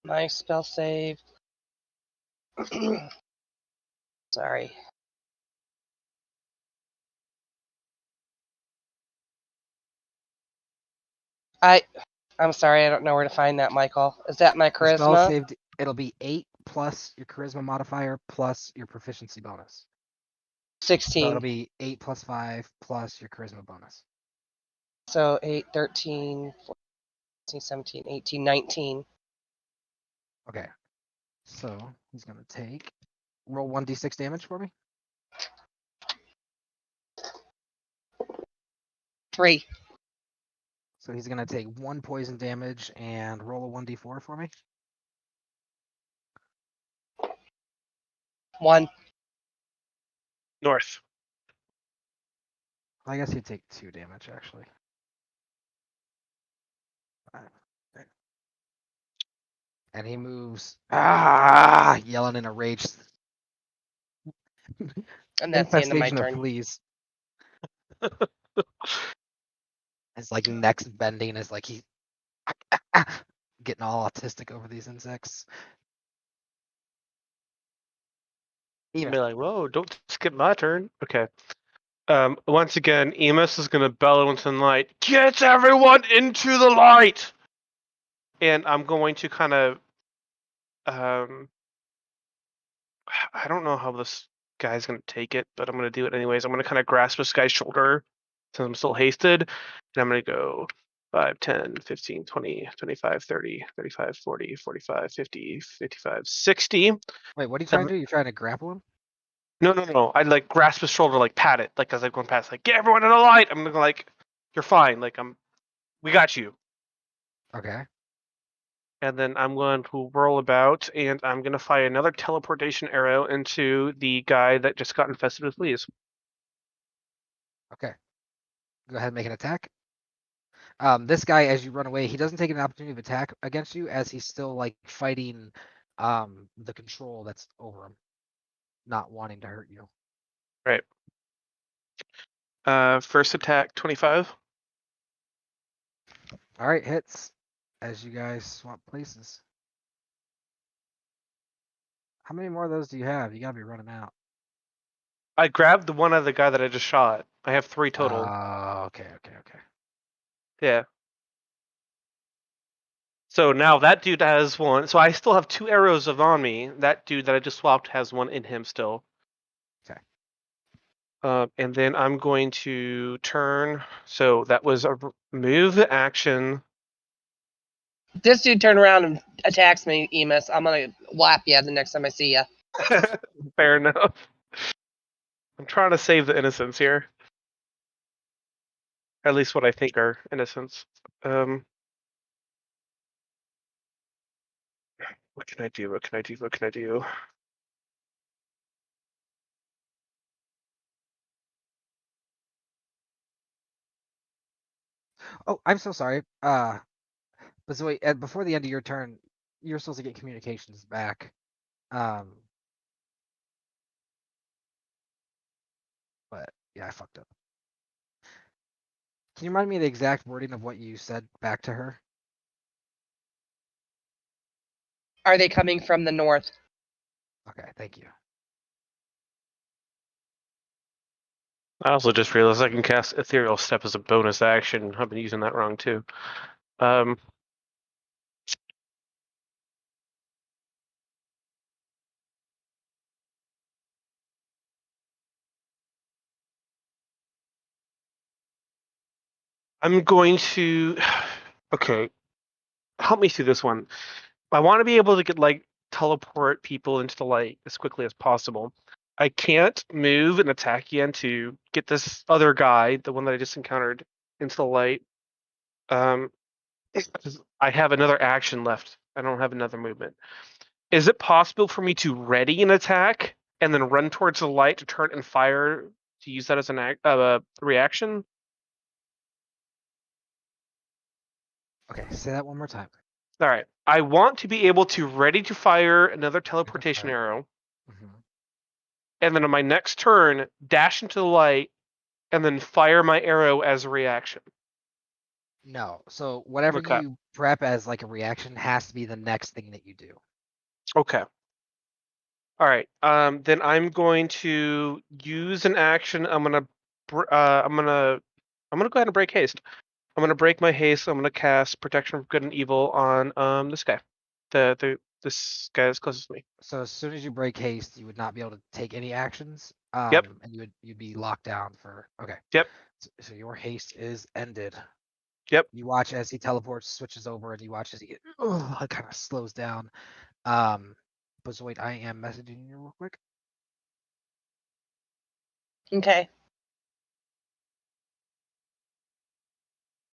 My spell save. Sorry. I'm sorry, I don't know where to find that, Michael. Is that my Your spell charisma? saved. It'll be 8 plus your charisma modifier plus your proficiency bonus. So 16. it'll be 8 plus 5 plus your charisma bonus. So 8, 13, 14, 17, 18, 19. Okay. So he's gonna take roll 1d6 damage for me. 3. So he's gonna take 1 poison damage and roll a 1d4 for me. 1. North. I guess he'd take 2 damage actually. Okay. And he moves yelling in a rage. And that's the end of my Infestation of turn. fleas. His like neck's bending as like he getting all autistic over these insects. Be like, whoa, don't skip my turn. Okay. Once again, Emus is gonna bellow into the light. Get everyone into the light! And I'm going to kind of, I don't know how this guy's gonna take it, but I'm gonna do it anyways. I'm gonna kind of grasp this guy's shoulder since I'm still hasted, and I'm gonna go 5, 10, 15, 20, 25, 30, 35, 40, 45, 50, 55, 60. Wait, what are you trying to do? You trying to grapple him? No. I like grasp his shoulder, like pat it, like as I'm going past, like get everyone in the light. I'm gonna like, you're fine. Like we got you. Okay. And then I'm going to roll about, and I'm gonna fire another teleportation arrow into the guy that just got infested with fleas. Okay. Go ahead and make an attack. This guy, as you run away, he doesn't take an opportunity of attack against you as he's still like fighting the control that's over him, not wanting to hurt you. Right. First attack, 25. All right, hits as you guys swap places. How many more of those do you have? You gotta be running out. I grabbed the one of the guy that I just shot. I have 3 total. Okay. Yeah. So now that dude has 1. So I still have 2 arrows on me. That dude that I just swapped has 1 in him still. Okay. And then I'm going to turn. So that was a move action. This dude turned around and attacks me, Emus. I'm gonna whap you the next time I see you. Fair enough. I'm trying to save the innocents here. At least what I think are innocents. What can I do? What can I do? Oh, I'm so sorry. But so wait, before the end of your turn, you're supposed to get communications back. But yeah, I fucked up. Can you remind me of the exact wording of what you said back to her? Are they coming from the north? Okay, thank you. I also just realized I can cast Ethereal Step as a bonus action. I've been using that wrong too. I'm going to. Okay, help me through this one. I want to be able to get like teleport people into the light as quickly as possible. I can't move and attack again to get this other guy, the one that I just encountered, into the light. 'Cause I have another action left. I don't have another movement. Is it possible for me to ready an attack and then run towards the light to turn and fire to use that as an reaction? Okay, say that one more time. All right. I want to be able to ready to fire another teleportation fire. arrow, Mhm. and then on my next turn, dash into the light, and then fire my arrow as a reaction. No, so whatever Okay. you prep as like a reaction has to be the next thing that you do. Okay. All right. Then I'm going to use an action. I'm gonna go ahead and break haste. I'm gonna break my haste. I'm gonna cast protection from good and evil on this guy, this guy that's closest to me. So as soon as you break haste, you would not be able to take any actions. Yep. And you'd be locked down for okay. Yep. So your haste is ended. Yep. You watch as he teleports, switches over, and you watch as he kind of slows down. But Zoid, I am messaging you real quick. Okay.